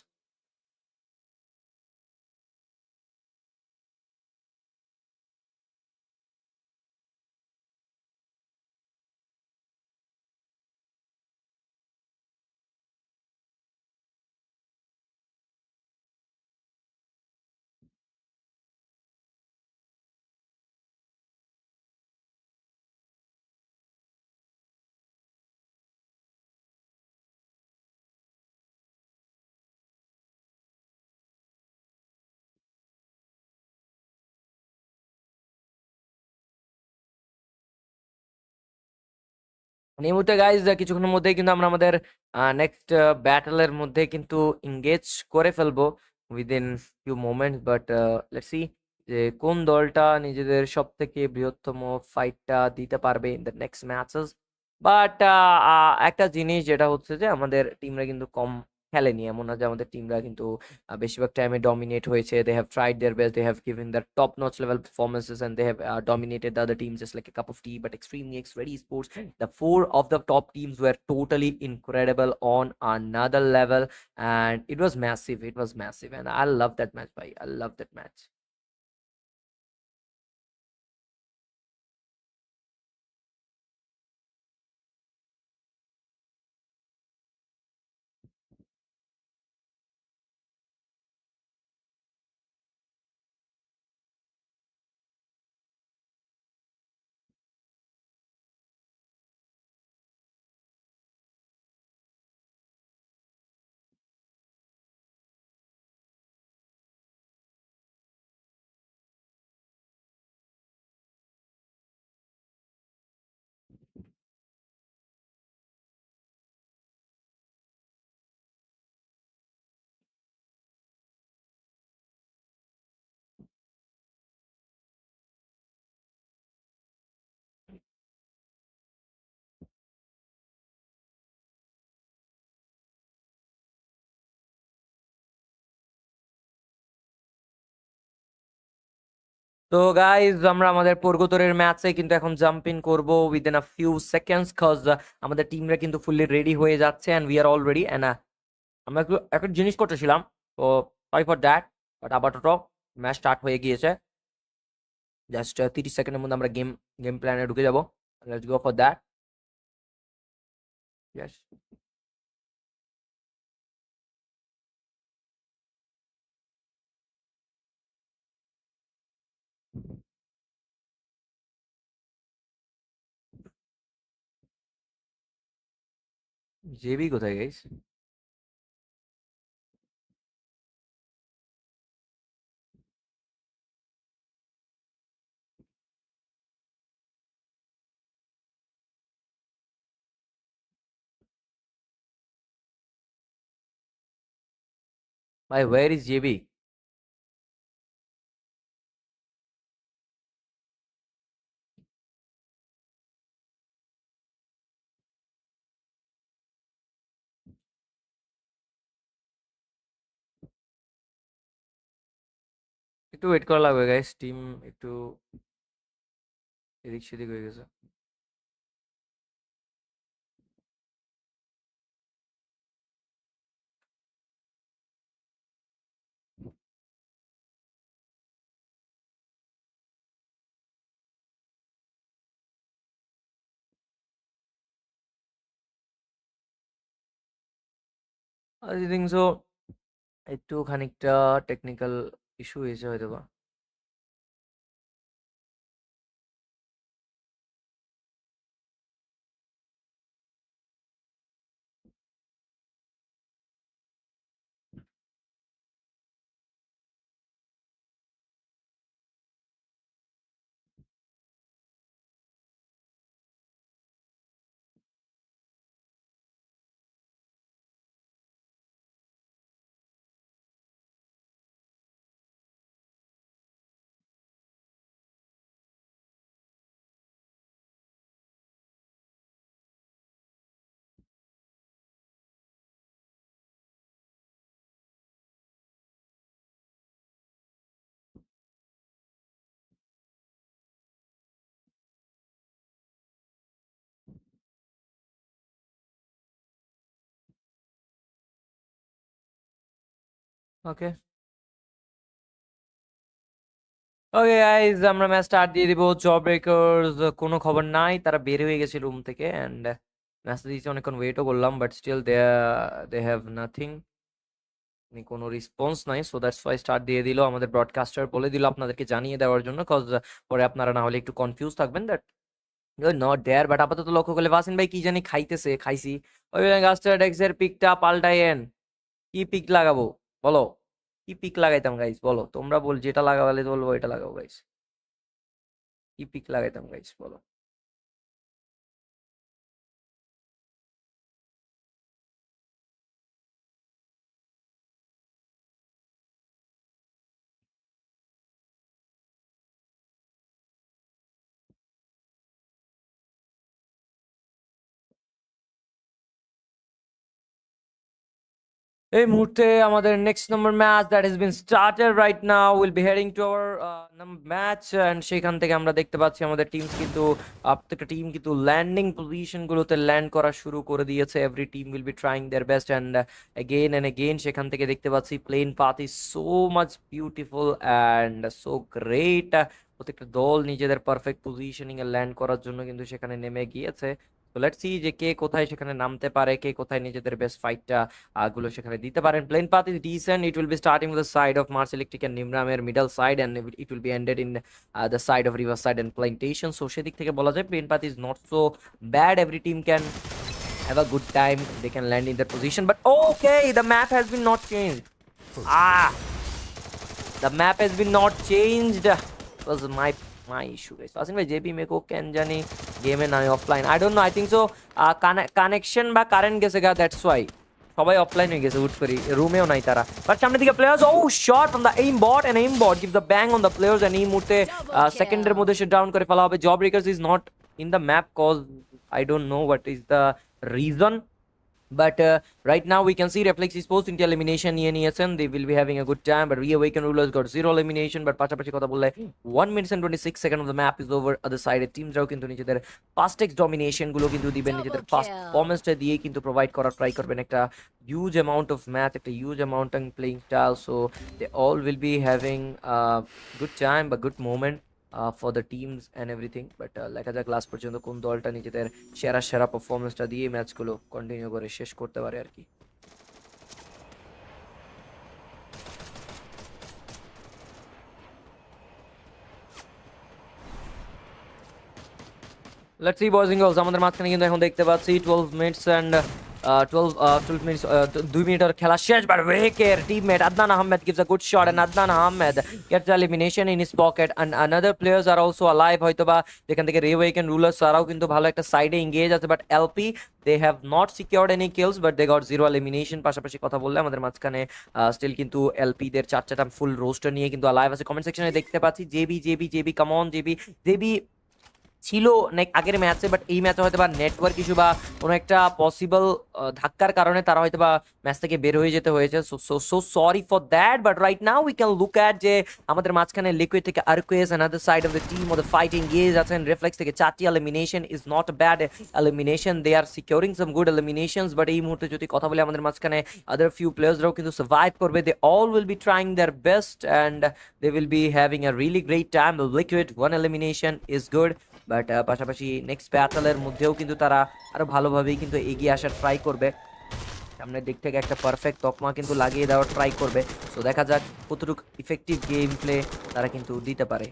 এই মুহূর্তে guys কিছুক্ষণের মধ্যেই কিন্তু আমরা আমাদের নেক্সট ব্যাটলের মধ্যে কিন্তু এঙ্গেজ করে ফেলবো within few moments. But let's see যে কোন দলটা নিজেদের সব থেকে বৃহত্তম ফাইটটা দিতে পারবে in the next matches. But একটা জিনিস যেটা হচ্ছে যে আমাদের টিমরা কিন্তু কম খেলেনি, এমন না যে আমাদের টিমরা কিন্তু বেশিরভাগ টাইমে ডমিনেট হয়েছে। They have tried their best, they have given the top notch level performances, and they have dominated the other teams just like a cup of tea. But Extreme EX, Ready Sports, the four of the top teams were totally incredible on another level, and it was massive. It was massive, and I love that match, bhai. I love that match. তো guys আমরা আমাদের পর্গতরের ম্যাচে কিন্তু এখন jump in করবো within a few seconds, cause আমাদের টিমরা কিন্তু ফুললি রেডি হয়ে যাচ্ছে, and we are all ready. And আমরা একটা জিনিস করতেছিলাম, তো সরি ফর দ্যাট, বাট আপাতত ম্যাচ স্টার্ট হয়ে গিয়েছে। জাস্ট 30 সেকেন্ডের মধ্যে আমরা গেম প্ল্যানে ঢুকে যাব। Let's go for that. Yes, JB কোথায় গাইস? ভাই ওয়্যার ইজ জেবি? একটু ওয়েট করা লাগবে গাইস, টিম একটু এদিক সেদিক হয়ে গেছে। আই থিঙ্ক সো একটু খানিকটা টেকনিক্যাল ইস্যু হয়েছে হয়তো বা। ওকে ওকে গাইজ, আমরা ম্যাচ স্টার্ট দিয়ে দিব। জব ব্রেকার্স কোনো খবর নাই, তারা বের হয়ে গেছে রুম থেকে অ্যান্ড ম্যাচটা দিয়েছে, অনেকক্ষণ ওয়েটও করলাম but still they have nothing, কোনো রেসপন্স নাই। সো দ্যাটস ওয়াই স্টার্ট দিয়ে দিল। আমাদের ব্রডকাস্টার বলে দিল আপনাদেরকে জানিয়ে দেওয়ার জন্য, কজ পরে আপনারা না হলে একটু কনফিউজ থাকবেন দ্যাট নট দেয়ার। বাট আপাতত লক্ষ্য করলে বাসিন ভাই কি জানি খাইতেছে, খাইছি। ওই গাস্টার ডেক্সের পিকটা পাল্টাইয়েন। কি পিক লাগাবো বলো? কি পিক লাগাইতাম গাইস বলো? তোমরা বল, যেটা লাগাবো বলবো এটা লাগাবো গাইস। কি পিক লাগাইতাম গাইস বলো? এই মুহূর্তে আমাদের next number match that has been started right now will be heading to our match, and সেখান থেকে আমরা দেখতে পাচ্ছি আমাদের টিমস কিন্তু প্রত্যেকটা টিম কিন্তু ল্যান্ডিং পজিশন গুলোতে ল্যান্ড করা শুরু করে দিয়েছে। Every team will be trying their best and again সেখান থেকে দেখতে পাচ্ছি plane path is so much beautiful and so great. প্রত্যেকটা দল নিজেদের পারফেক্ট পজিশনিং এ ল্যান্ড করার জন্য কিন্তু সেখানে নেমে গিয়েছে। তো লেটস সি যে কে কোথায় সেখানে নামতে পারে, কে কোথায় নিজেদের বেস্ট ফাইটটা গুলো সেখানে দিতে পারেন। Plane path is decent, it will be starting with the side of Mars Electric and নিমরামের middle side and it will be ended in the side of river side and plantation. So সেদিক থেকে বলা যায় plane path is not so bad, every team can have a good time, they can land in their position, but okay, the map has been not changed. The map has been not changed. It was my issue guys. Asin bhai JP meko can jani game e nai offline, I don't know, I think so connection বা current গেছে গা, that's why সবাই offline হয়ে গেছে হুট করে, রুমেও নাই তারা। বাট সামনে দিকে প্লেয়ার্স, ও shot on the aim bot and aim bot give the bang on the players and এই মুহূর্তে সেকেন্ডের মধ্যে সে ডাউন করে ফেলা হবে। Job breakers is not in the map cause I don't know what is the reason. But right now we can see Reflex Esports into elimination নিয়ে নিয়েছেন. They will be having a good time, but REAWAKED rulers got 0 elimination. But পাশাপাশি কথা বললে 1 minutes and 26 seconds of the map is over. Other side টিমরাও কিন্তু নিজেদের fast x domination গুলো কিন্তু দিবেন, নিজেদের ফাস্ট পারফরম্যান্সটা দিয়ে কিন্তু প্রোভাইড করার ট্রাই করবেন একটা হিউজ অ্যামাউন্ট অফ ম্যাচ, একটা huge amount of playing style. So they all will be having good time বা good moment for the teams and everything. But দেখা যাক লাস্ট পর্যন্ত কোন দলটা নিজেদের সেরা সেরা পারফরমেন্সটা দিয়ে ম্যাচগুলো কন্টিনিউ করে শেষ করতে পারে আর কি. Let's see boys and girls, আমাদের মাঝখানে কিন্তু এখন দেখতে পাচ্ছি 12 মিনিটস অ্যান্ড 12 মিনিটস 2 মিনিটের খেলা শেষ. বাট ওয়েকের teammate Adnan Ahmed gives a good shot and Adnan Ahmed gets the elimination in his pocket and another players are also alive. হয়তোবা যেখান থেকে REAWAKED রুলার্স তারাও কিন্তু ভালো একটা সাইডে এঙ্গেজ আছে, but LP they have not secured any kills but they got 0 elimination. পাশাপাশি কথা বললে আমাদের মাঝখানে স্টিল কিন্তু LP দের চারটা ফুল রোস্টার নিয়ে কিন্তু লাইভ আছে. কমেন্ট সেকশনে দেখতে পাচ্ছি জেবি কাম অন জেবি ছিল আগের ম্যাচে, বাট এই ম্যাচে হয়তো বা নেটওয়ার্ক ইস্যু বা কোনো একটা পসিবল ধাক্কার কারণে তারা হয়তো বা ম্যাচ থেকে বের হয়ে যেতে হয়েছে. So sorry for that. But right now we can look at যে আমাদের মাঝখানে লিকুইড থেকে আর্কুয়েস another side of the team of the fighting guys আছেন. রিফ্লেক্স থেকে 4টি elimination is not a bad elimination. They are securing some good eliminations. But এই মুহূর্তে যদি কথা বলে আমাদের মাঝখানে আদার ফিউ প্লেয়ার্সরাও কিন্তু সার্ভাইভ করবে. They all will be trying their best and they will be having a really great time. Liquid 1 elimination is good. But পাশাপাশি নেক্সট ব্যাটলের মধ্যেও কিন্তু তারা আরো ভালোভাবেই কিন্তু এগিয়ে আসার ট্রাই করবে. সামনের দিক থেকে একটা পারফেক্ট তকমা কিন্তু লাগিয়ে দেওয়ার ট্রাই করবে. সো দেখা যাক কতটুকু ইফেক্টিভ গেম প্লে তারা কিন্তু দিতে পারে.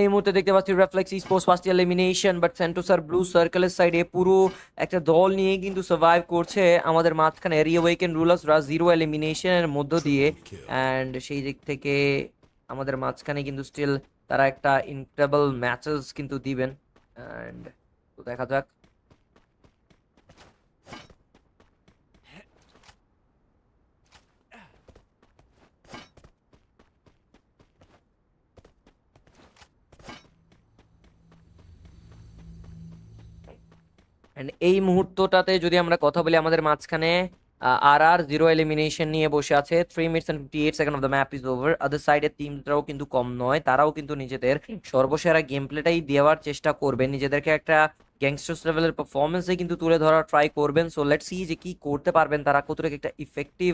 এই মুহূর্তে দেখতে পাচ্ছি Reflex Sports first elimination, but সেন্টোসার ব্লু সার্কেলের সাইডে পুরো একটা দল নিয়ে কিন্তু সার্ভাইভ করছে. আমাদের মাঝখানে REAWAKED রুলার্সরা 0 এলিমিনেশনের মধ্য দিয়ে, অ্যান্ড সেই দিক থেকে আমাদের মাঝখানে কিন্তু স্টিল তারা একটা ইনক্রেডিবল ম্যাচেস কিন্তু দিবেন. অ্যান্ড তো দেখা যাক. এন্ড এই মুহূর্তটাতে যদি আমরা কথা বলি আমাদের মাঝখানে আর 0 এলিমিনেশন নিয়ে বসে আছে. 3 minutes and 58 second of the map is over. Other সাইডের টিমটাও কিন্তু কম নয়, তারাও কিন্তু নিজেদের সর্বসেরা গেম প্লেটাই দেওয়ার চেষ্টা করবে, নিজেদেরকে একটা গ্যাংস্টার্স লেভেলের পারফরমেন্সে কিন্তু তুলে ধরার ট্রাই করবেন. সো লেটস সি যে কি করতে পারবেন তারা, কতটুকু একটা ইফেক্টিভ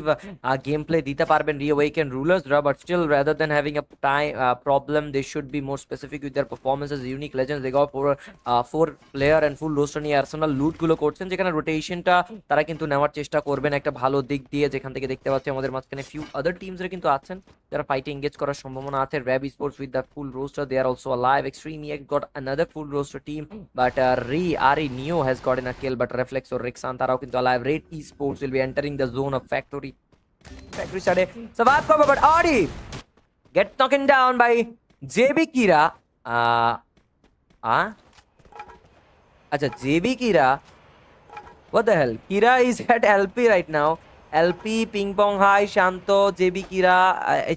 গেম প্লে দিতে পারবেন REAWAKED রুলার্সরা. But still rather than having a time problem they should be more specific with their performances. Unique legends they got 4 player and full roster নিয়ে আর্সেনাল লুটগুলো করছেন, যেখানে রোটেশনটা তারা কিন্তু নেওয়ার চেষ্টা করবেন একটা ভালো দিক দিয়ে. যেখান থেকে দেখতে পাচ্ছি আমাদের মাঝখানে ফিউ আদার টিমসরা কিন্তু আছেন যারা ফাইটে এঙ্গেজ করার সম্ভাবনা আছে. RAB sports with the full roster, they are also alive. Extreme EX got another full roster team, but Ari Neo has gotten a kill, but Reflex or Rixan তারাও কিন্তু alive. Red Esports will be entering the zone of factory side. Survive করবে, but Ari get taken down by JB Kira. আচ্ছা JB Kira, what the hell? Kira is at LP right now. LP, Ping Pong High, Shanto, JB Kira,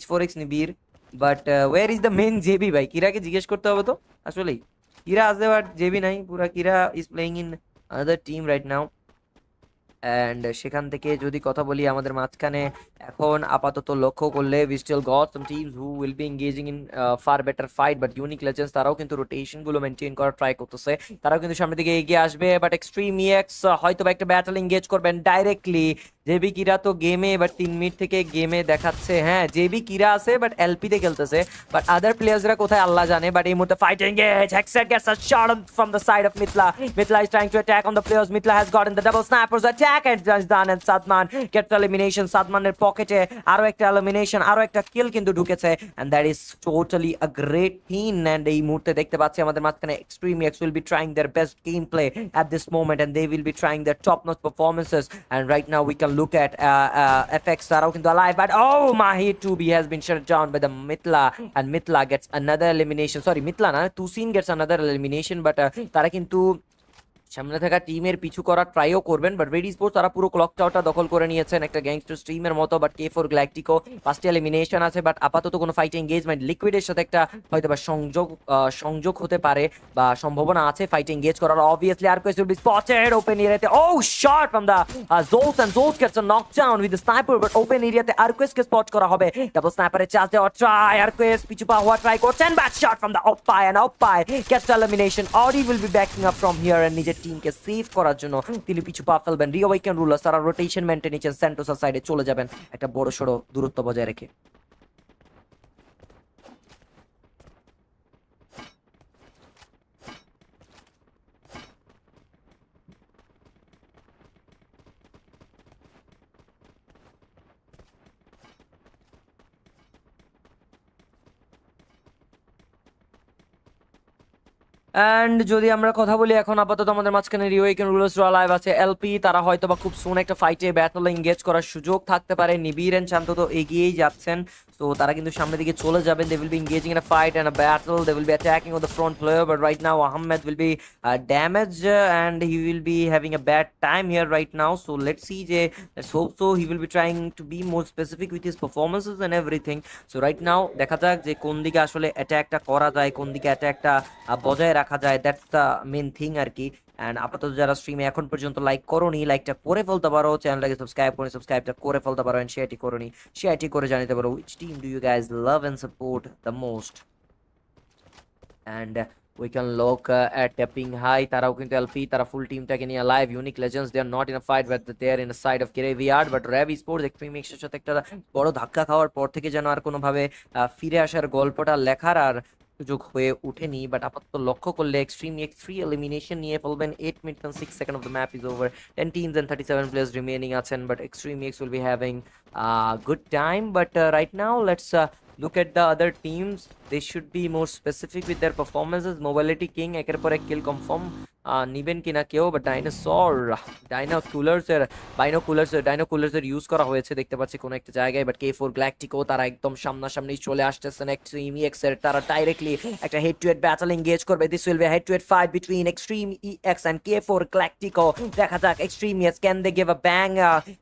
H4X Nibir. But where is the main JB ভাই? কিরাকে জিজ্ঞেস করতে হবে তো আসলেই. কিরা আছে but JB নাই. পুরা কিরা is playing in another team right now. And সেখান থেকে যদি কথা বলি আমাদের মাঝখানে এখন আপাতত লক্ষ্য করলে we still got some teams who will be engaging in far better fight, but Unique Legends তারাও কিন্তু রোটেশন গুলো মেনটেন করার ট্রাই করতেছে, তারাও কিন্তু সামনের দিকে এগিয়ে আসবে. বাট এক্সট্রিম EX হয়তো বা একটা ব্যাটল এঙ্গেজ করবেন ডাইরেক্টলি. জেবি কিরা তো গেমে, বাট 3 মিনিট থেকে গেমে দেখাচ্ছে. হ্যাঁ জেবি কিরা আছে বাট এলপি তে খেলতেছে, বাট আদার প্লেয়ার্সরা কোথায় আল্লাহ জানে. বাট এই মুহূর্তে fight engage. Hexet gets a shot from the side of Mitla. Mitla is trying to attack on the players. Mitla has gotten the double snappers attack and just done, and Sadman gets elimination. Sadmaনের পকেটে আরো একটা elimination, আরো একটা কিল কিন্তু ঢুকেছে, and that is totally a great thing. And এই মুহূর্তে দেখতে পাচ্ছি আমাদের মাঝখানে Extreme EX will be trying their best gameplay at this moment, and they will be trying their top notch performances. And right now we can look at FX তারাও কিন্তু alive, but oh Mahi 2B has been shut down by the Mitla, and Mitla gets another elimination. Sorry, Mitla না, Tusin gets another elimination, but তারা কিন্তু সামনে থাকা টিমের পিছু করার ট্রাইও করবেন, বাট রেড স্পোর্টস তারা পুরো ক্লক টাওয়ারটা দখল করে নিয়েছেন একটা গ্যাংস্টার স্ট্রিমের মতো। বাট K4 গ্যালাক্টিকো ফার্স্টে এলিমিনেশন আছে, বাট আপাতত কোনো ফাইটে এঙ্গেজমেন্ট লিকুইডের সাথে একটা হয়তো বা সংযোগ হতে পারে বা সম্ভাবনা আছে ফাইটে এঙ্গেজ করার। Obviously Arkoyes will be spotted open এরিয়াতে। Oh shot from the Jols, and Jols gets a knockdown with the sniper, but open এরিয়াতে আরকোয়েসকে স্পট করা হবে। ডাবল স্নাইপারে চার্জ দেওয়ার ট্রাই, আরকোয়েস পিছু পা হওয়া ট্রাই করছেন, but shot from the Opai, and Opai gets elimination. Audi will be backing up from here, and নিজের টিমকে সেভ করার জন্য তিনি পিছু পা ফেলবেন। রিওয়েকেন রুলার্স তারা রোটেশন মেনটেন নিচ্ছেন, সেন্টোসার সাইডে চলে যাবেন একটা বড় সড়ো দূরত্ব বজায় রেখে। অ্যান্ড যদি আমরা কথা বলি এখন আপাতত আমাদের মাঝখানে রিওয়েকেন রুলার্সরা লাইভ আছে। এলপি তারা হয়তো বা খুব সুন একটা ফাইটে ব্যাটলে এঙ্গেজ করার সুযোগ থাকতে পারে। নিবিড় এন্ড শান্ত তো এগিয়েই যাচ্ছেন, তো তারা কিন্তু সামনের দিকে চলে যাবেন। They will be engaging in a fight and a battle, they will be attacking on the front player, but right now Ahmed will be damaged and he will be having a bad time here right now. So let's see, let's hope so he will be trying to be more specific with his performances and everything. So right now দেখা যাক যে কোন দিকে আসলে অ্যাটাকটা করা যায়, কোন দিকে অ্যাটাকটা বজায় রাখা যায়। দ্যাটস দ্য মেন থিং আর কি। অ্যান্ড আপাতত যারা স্ট্রিমে এখন পর্যন্ত লাইক করোনি, লাইকটা করে ফেলতে পারো, চ্যানেলটাকে সাবস্ক্রাইবটা করে ফেলতে পারো, অ্যান্ড শেয়ারটি করে জানাতে পারো which team do you guys love and support the most. And we can look at tapping high, তারাও কিন্তু এলপি তারা ফুল টিমটাকে নিয়ে live. Unique legends they are not in a fight, but they are in a side of graveyard. But RAB sports extreme এক্সের সাথে একটা বড় ধাক্কা খাওয়ার পর থেকে যেন আর কোনোভাবে ফিরে আসার গল্পটা লেখার আর সুযোগ হয়ে ওঠেনি। বাট আপাতত লক্ষ্য করলে এক্সট্রিম এক্স 3 এলিমিনেশন নিয়ে ফেলবেন। 8 minutes and 6 seconds of the map is over, 10 teams and 37 players remaining আছেন, but Extreme X will be having a good time. But right now let's look at the other teams. They should be more specific with their performances. Mobility King একের পর এক কিল confirm নিবেন কিনা কেউ, but ডাইনোকুলার্স এর use করা হয়েছে দেখতে পাচ্ছি কোনো একটা জায়গায়। বাট K4 গ্যালাক্টিকো তারা একদম সামনাসামনি চলে আসতেছেন এক্সট্রিম EX এর, তারা ডাইরেক্টলি একটা head to head battle engage করবে। This will be head to head fight between extreme EX and K4 Galactico. দেখা যাক extreme EX can they give a bang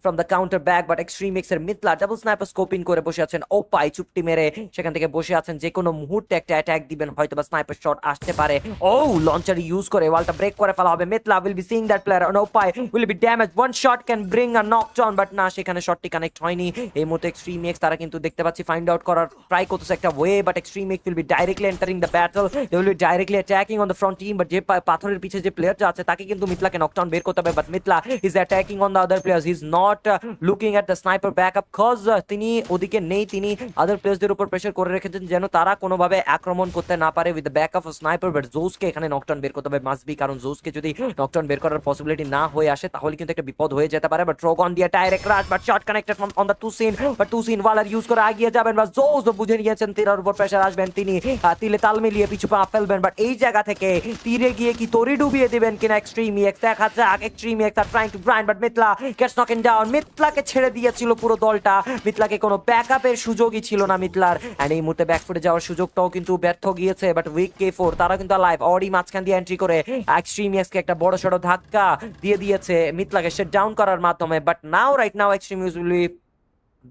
from the counter back, but extreme EX এর মিথলা double sniper scoping করে বসে আছেন। ওপাই চুপটি মেরে সেখান থেকে বসে আছেন, যে কোনো মুহূর্তে একটা অ্যাটাক দিবেন, হয়তো বা স্নাইপার শট আসতে পারে। ও লঞ্চার ইউজ করে ওয়ালটা ব্রেক করে ফেলা হবে। মিথলা will be seeing that player on Opai will be damaged, one shot can bring a knockdown, but না সেখানে শটটি কানেক্ট হয়নি। এই মুহূর্তে এক্সট্রিম এক্স তারা কিন্তু দেখতে পাচ্ছি ফাইন্ড আউট করার ট্রাই করতেছে একটা way, but extreme X will be directly entering the battle, they will be directly attacking on the front team, but যে পাথরের পিছে যে প্লেয়ারটা আছে তাকে কিন্তু মিথলাকে নকডাউন বের করতে হবে। But Mithla is attacking on the other players, he is not looking at the sniper backup cause তিনি ওদিকে নেই, তিনি আদার প্লেয়ারদের উপর প্রেসার করে রেখেছেন যেন তারা কোনোভাবে আক্রমণ করতে না পারে with the backup of sniper, but জোসকে এখানে নকডাউন বের করতে হবে মাস্ট বি, কারণ জোসকে যদি নকডাউন বের করার পসিবিলিটি না হয়ে আসে তাহলে কিন্তু একটা বিপদ হয়ে যেতে পারে। বাট ট্রোগন দিয়ে direct rush, but shot connected from on the Tusin, but Tusin ওয়ালার ইউজ করে আগিয়ে যাবেন, বা জোস বুঝে নিয়েছেন তীরের উপর প্রেসার আসবেন, তিনি তিলে তাল মিলিয়ে পিছু পা ফেলবেন। বাট এই জায়গা থেকে তীরে গিয়ে কি তরি ডুবিয়ে দিবেন কিনা এক্সট্রিম EX, দেখা যাক। Extreme EX are trying to grind, but Mithla gets knocked down. মিথলাকে ছেড়ে দিয়েছিল পুরো দলটা, মিথলাকে কোনো ব্যাকআপের সুযোগই ছিল না মিথলার, এন্ড এই মুহূর্তে ব্যাকফুটে যাওয়ার সুযোগটাও কিন্তু ব্যর্থ গিয়েছে। বাট উইক K4 তারা কিন্তু লাইভ অডি মাঝখান দিয়ে এন্ট্রি করে এক্সট্রিম EX কে একটা বড় সড়ো ধাক্কা দিয়ে দিয়েছে মিথলাকে সেট ডাউন করার মাধ্যমে। But now right now extreme EX will be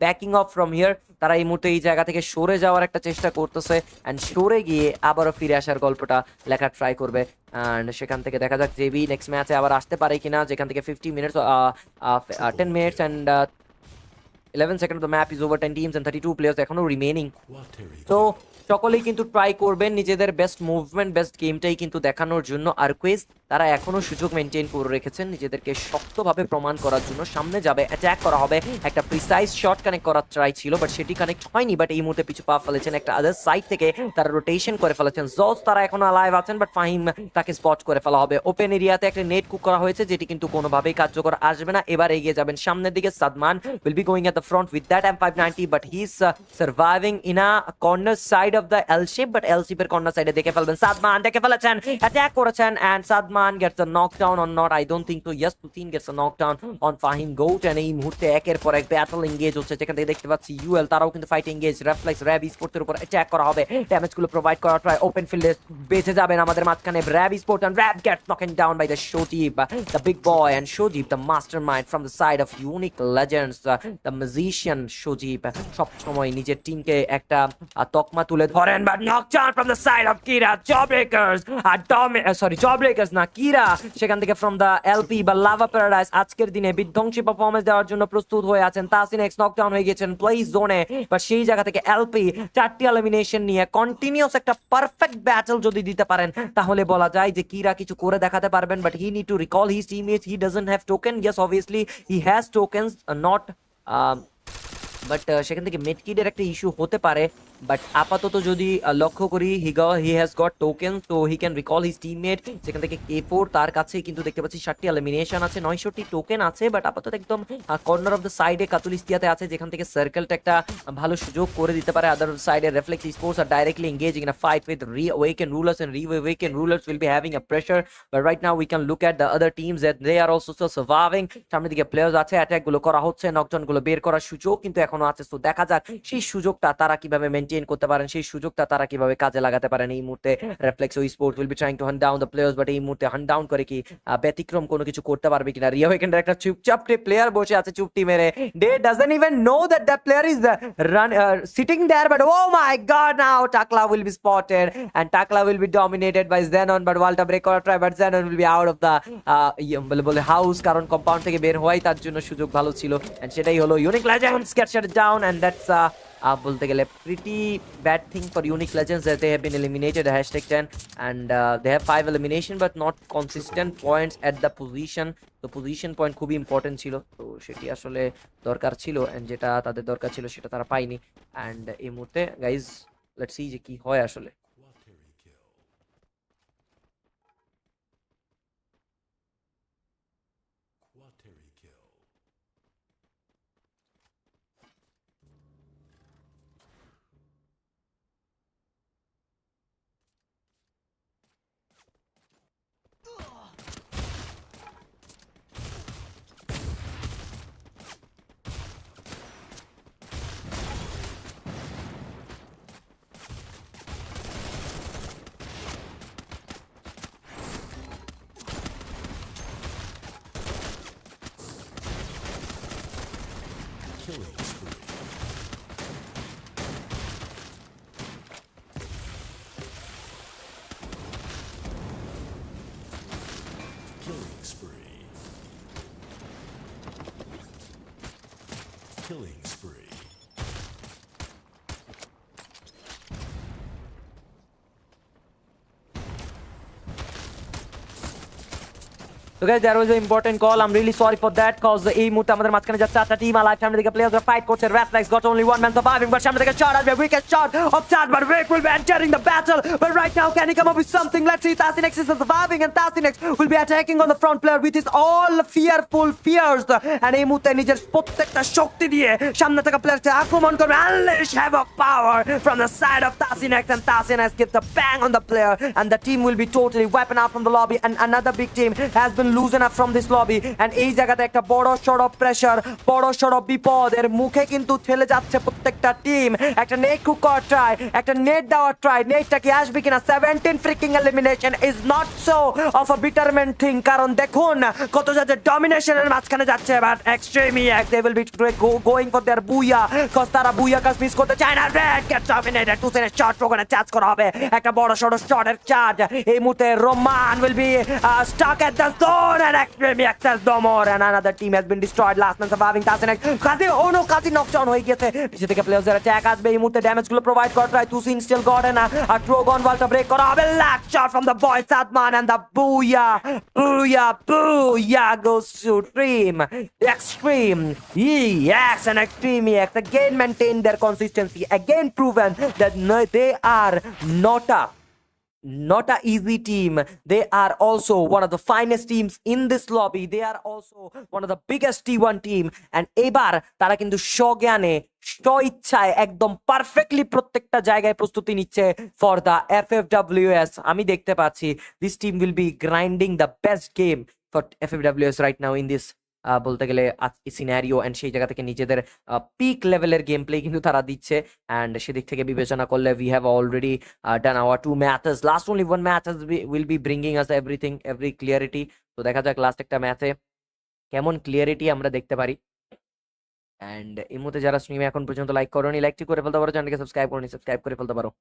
backing off from here, তারা এই মুহূর্তে এই জায়গা থেকে সরে যাওয়ার একটা চেষ্টা করতেছে, অ্যান্ড সরে গিয়ে আবারও ফিরে আসার গল্পটা লেখার ট্রাই করবে। অ্যান্ড সেখান থেকে দেখা যাক জেবি নেক্সট ম্যাচে আবার আসতে পারে কিনা, যেখান থেকে 10 minutes and 11 seconds of the map is over, 10 teams and 32 players এখনো রিমেইনিং। তো সকলেই কিন্তু ট্রাই করবেন নিজেদের বেস্ট মুভমেন্ট, বেস্ট গেমটাই কিন্তু দেখানোর জন্য। আরকোয়েস তারা এখনো সুযোগ মেনটেন করে রেখেছেন নিজেদেরকে শক্তভাবে প্রমাণ করার জন্য। সামনে যাবে, অ্যাটাক করা হবে, একটা প্রিসাইজ শট কানেক্ট করার ট্রাই ছিল, বাট সেটি কানেক্ট হয়নি। বাট এই মুহূর্তে পিছু পা ফেলেছেন, একটা আদার সাইড থেকে তারা রোটেশন করে ফেলেছেন। জজ তারা এখনো লাইভ আছেন, বাট ফাহিম তাকে স্পট করে ফেলা হবে। ওপেন এরিয়াতে একটা নেট কুক করা হয়েছে, যেটি কিন্তু কোনোভাবেই কার্যকর আসবে না। এবার এগিয়ে যাবেন সামনের দিকে। Sadman will be going at the front with that M590, but he's surviving in a corner side of the L shape, but L shape এর কর্নার সাইডে দেখে ফেলবেন সাদমান, দেখে ফেলেছেন, অ্যাটাক করেছেন, and Sadman Gagman gets a knockdown or not, I don't think so. Yes, Putin gets a knockdown on Fahim Goat, and এই মুহূর্তে একের পর এক ব্যাটল এঙ্গেজ হচ্ছে, যেখান থেকে দেখতে পাচ্ছি ইউএল তারাও কিন্তু ফাইট এঙ্গেজ। রেফ্লেক্স র্যাব স্পোর্টস এর উপর অ্যাটাক করা হবে, ড্যামেজ গুলো প্রোভাইড করা ট্রাই, ওপেন ফিল্ডে বেঁচে যাবেন আমাদের মাঝখানে RAB sport, and RAB gets knocked down by the Shojib, the big boy, and Shojib the mastermind from the side of Unique Legends, the magician Shojib সব সময় নিজের টিমকে একটা তকমা তুলে ধরেন, but knocked down from the side of Kira Jawbreakers, Jawbreakers না Kira সেখান থেকে from the LP বা লাভা প্যারাডাইস আজকের দিনে বিধ্বংসী পারফরম্যান্স দেওয়ার জন্য প্রস্তুত হয়ে আছেন। তাসিন এক্স নকডাউন হয়ে গেছেন প্লে জোনে, বাট সেই জায়গা থেকে এলপি 4টি এলিমিনেশন নিয়ে কন্টিনিউয়াস একটা পারফেক্ট ব্যাটল যদি দিতে পারেন তাহলে বলা যায় যে কিরা কিছু করে দেখাতে পারবেন। But he need to recall his teammates, he doesn't have token. Yes obviously he has tokens, not but সেখান থেকে মেডকিডের একটা ইস্যু হতে পারে। বাট আপাতত যদি লক্ষ্য করি হি হ্যাজ গট টোকেন, তো he can recall his teammate. সেখান থেকে K4 তার কাছে কিন্তু দেখতে পাচ্ছি 7টি এলিমিনেশন আছে, 900টি টোকেন আছে। বাট আপাতত একদম কর্নার অফ দ্য সাইডে কাতুলিস্তিয়াতে আছে, যেখান থেকে সার্কেলটা একটা ভালো সুযোগ করে দিতে পারে। আদার সাইডে Reflex Sports are directly engaging in a fight with REAWAKED rulers, and REAWAKED rulers will be having a pressure. But right now we can look at the other teams that they are also still surviving. সামনের দিকে players আছে, attack গুলো করা হচ্ছে, knockdown গুলো বের করার সুযোগ কিন্তু এখনো আছে। তো দেখা যাক সেই সুযোগটা তারা কিভাবে মেইনটেইন করতে পারেন, সেই সুযোগটা তারা কিভাবে কাজে লাগাতে পারেন। এই মুহূর্তে Reflex Sports will be trying to hunt down the players, but এই মুহূর্তে হান্ট ডাউন করে কি ব্যতিক্রম কোনো কিছু করতে পারবে কিনা। REAWAKED একটা চুপচাপ প্লেয়ার বসে আছে চুপটি মেরে, they doesn't even know that the player is sitting there, but oh my God, now Takla will be spotted and Takla will be dominated by Xenon, but ওয়ালটা ব্রেক করা ট্রাই, but Xenon will be out of the বলে house, কারণ compound থেকে বের হওয়াই তার জন্য সুযোগ ভালো ছিল। এন্ড সেটাই হলো unique legends get shut down, and that's বলতে গেলে pretty bad thing for unique legends that they have been eliminated #10, and they have 5 elimination but not consistent points at the position. তো পজিশন পয়েন্ট খুবই important ছিল, তো সেটি আসলে দরকার ছিল, এন্ড যেটা তাদের দরকার ছিল সেটা তারা পায়নি। অ্যান্ড এই মুহূর্তে গাইজ লেটস সি যে কি হয় আসলে। Killing spree. Killing spree. Killing spree. So guys, there was an important call. I'm really sorry for that, cause এই মুহূর্তে আমাদের মাঝখানে যাচ্ছে 8টা টিম আলাইভ। সামনে দিকে প্লেয়াররা ফাইট করছে, REFLEX got only one man surviving, but সামনে থেকে shot আসবে, wicked shot of Chad, but Rick will be entering the battle. But right now, can he come up with something? Let's see. Tasin X is surviving, and Tasin X will be attacking on the front player with his all fearful fears. And এই মুহূর্তে নিজের প্রত্যেকটা শক্তি দিয়ে সামনে থেকে প্লেয়ারকে আক্রমণ করবে, unleash havoc power from the side of Tasin X, and Tasin X gives the bang on the player, and the team will be totally wiping out from the lobby, and another big team has been loosened up from this lobby, and এই জায়গাতে একটা বড় সড় pressure, বড় সড় বিপদ এর মুখে কিন্তু ঠেলে যাচ্ছে প্রত্যেকটা টিম। একটা নেট কুকার ট্রাই, একটা নেট দেওয়ার ট্রাই, নেটটা কি আসবে কিনা। 17 freaking elimination is not so of a betterment thing, কারণ দেখুন কত যাচ্ছে ডমিনেশনের মাঝখানে যাচ্ছে। But extreme ex they will be going for their booyah, cause তারা বুইয়া কাজ মিস করতে চায় না। Red gets dominated, two second shot ওখানে চার্জ করা হবে, একটা বড় সড় শটের চার্জ। এই মুহূর্তে Roman will B Starc at the zone, and extremely access no more, and another team has been destroyed. Last man surviving Tasin X, Kazi oh no, Kazi knockdown হয়ে গেছে। পিছে থেকে প্লেয়ারদের অ্যাটাক আসবে, এই মুহূর্তে ড্যামেজ গুলো প্রোভাইড করা ট্রাই, তুসিন স্টিল গটেন আর ট্রোগন ওয়ালটা ব্রেক করা হবে। Last shot from the boy Sadman, and the booyah goes to Dream Extreme EX, and Extreme EX again maintain their consistency, again proven that they are not a not a easy team. They are also one of the finest teams in this lobby. They are also one of the biggest T1 team. And এবার তারা কিন্তু স্বজ্ঞানে স্বইচ্ছায় একদম perfectly প্রত্যেকটা জায়গায় প্রস্তুতি নিচ্ছে for the FFWS। আমি দেখতে পাচ্ছি this team will be grinding the best game for FFWS right now in this বলতে গেলে সিনারিও, এন্ড সেই জায়গা থেকে নিজেদের পিক লেভেলের গেম প্লে কিন্তু তারা দিচ্ছে। অ্যান্ড সেদিক থেকে বিবেচনা করলে we have already done our 2 matches. Last only 1 match will be bringing us everything, every clarity. তো দেখা যাক লাস্ট একটা ম্যাচে কেমন ক্লিয়ারিটি আমরা দেখতে পারি। অ্যান্ড এই মুহূর্তে যারা স্ট্রিমে এখন পর্যন্ত লাইক করোনি, লাইকটি করে ফেলতে পারো, চ্যানেলকে সাবস্ক্রাইব করোনি, সাবস্ক্রাইব করে ফেলতে পারো।